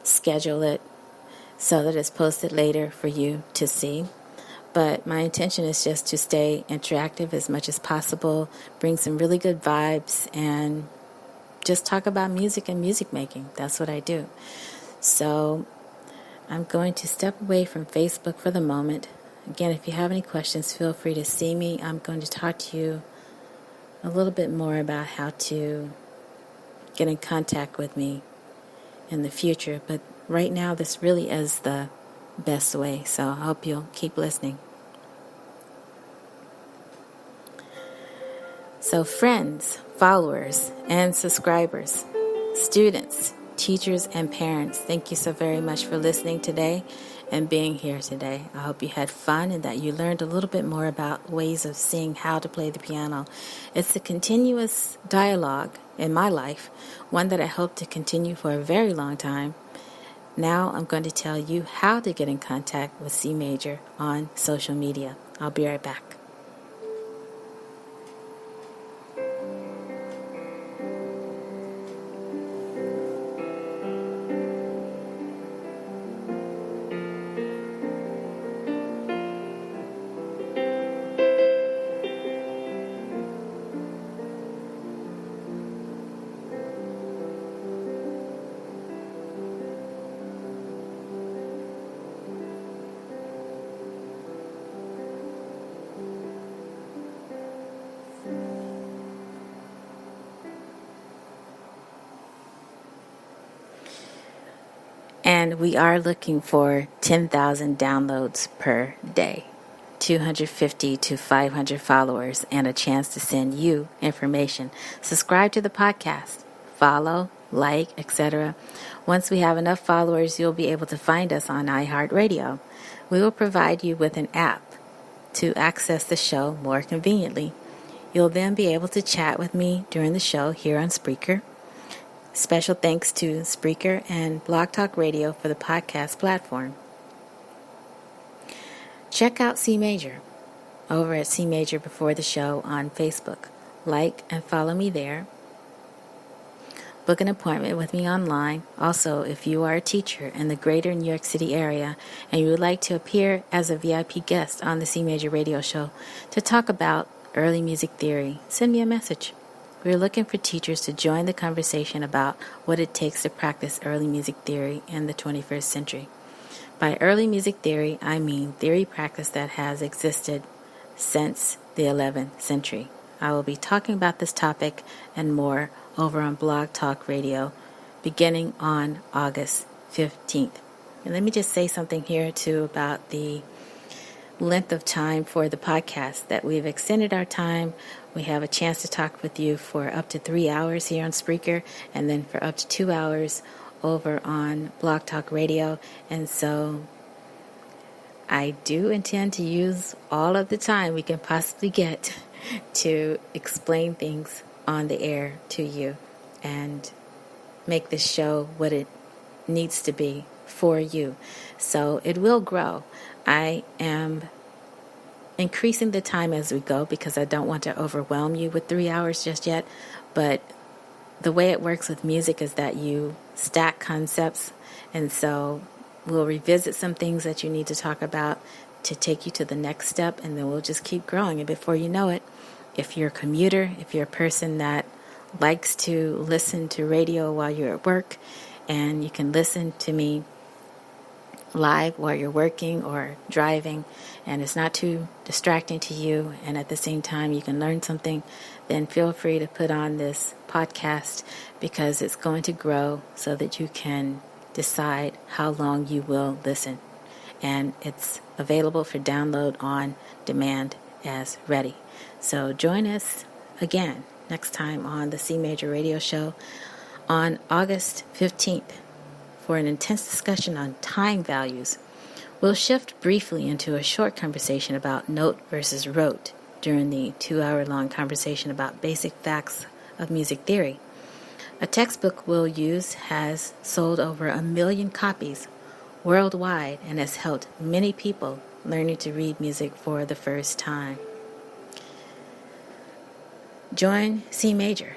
schedule it so that it's posted later for you to see. But my intention is just to stay interactive as much as possible, bring some really good vibes, and just talk about music and music making. That's what I do. So I'm going to step away from Facebook for the moment. Again, if you have any questions, feel free to see me. I'm going to talk to you a little bit more about how to get in contact with me in the future. But right now, this really is the best way. So I hope you'll keep listening. So friends, followers, and subscribers, students, teachers, and parents, thank you so very much for listening today and being here today. I hope you had fun and that you learned a little bit more about ways of seeing how to play the piano. It's a continuous dialogue in my life, one that I hope to continue for a very long time. Now I'm going to tell you how to get in contact with C Major on social media. I'll be right back. And we are looking for 10,000 downloads per day, 250 to 500 followers, and a chance to send you information. Subscribe to the podcast, follow, like, etc. Once we have enough followers, you'll be able to find us on iHeartRadio. We will provide you with an app to access the show more conveniently. You'll then be able to chat with me during the show here on Spreaker. Special thanks to Spreaker and Blog Talk Radio for the podcast platform. Check out C Major over at C Major Before the Show on Facebook. Like and follow me there. Book an appointment with me online. Also, if you are a teacher in the greater New York City area and you would like to appear as a VIP guest on the C Major radio show to talk about early music theory, send me a message. We're looking for teachers to join the conversation about what it takes to practice early music theory in the 21st century. By early music theory, I mean theory practice that has existed since the 11th century. I will be talking about this topic and more over on Blog Talk Radio beginning on August 15th. And let me just say something here too about the length of time for the podcast, that we've extended our time. We have a chance to talk with you for up to 3 hours here on Spreaker, and then for up to 2 hours over on Blog Talk Radio. And so I do intend to use all of the time we can possibly get to explain things on the air to you and make this show what it needs to be for you. So it will grow. I am increasing the time as we go because I don't want to overwhelm you with 3 hours just yet. But the way it works with music is that you stack concepts. And so we'll revisit some things that you need to talk about to take you to the next step. And then we'll just keep growing. And before you know it, if you're a commuter, if you're a person that likes to listen to radio while you're at work, and you can listen to me live while you're working or driving and it's not too distracting to you, and at the same time you can learn something, then feel free to put on this podcast, because it's going to grow so that you can decide how long you will listen. And it's available for download on demand as ready. So join us again next time on the C Major Radio Show on August 15th for an intense discussion on time values. We'll shift briefly into a short conversation about note versus rote during the 2-hour-long conversation about basic facts of music theory. A textbook we'll use has sold over 1 million copies worldwide and has helped many people learning to read music for the first time. Join C Major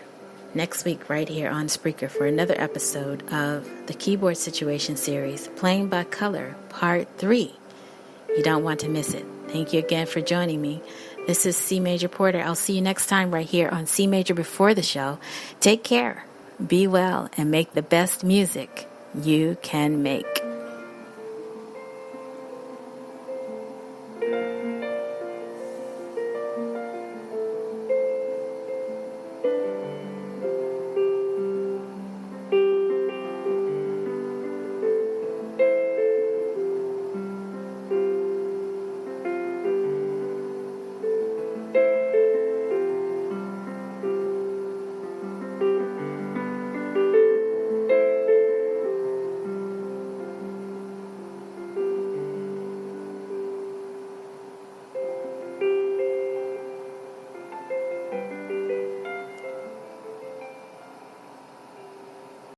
next week right here on Spreaker for another episode of the Keyboard Situation series, Playing by Color, Part 3. You don't want to miss it. Thank you again for joining me. This is C Major Porter. I'll see you next time right here on C Major Before the Show. Take care, be well, and make the best music you can make.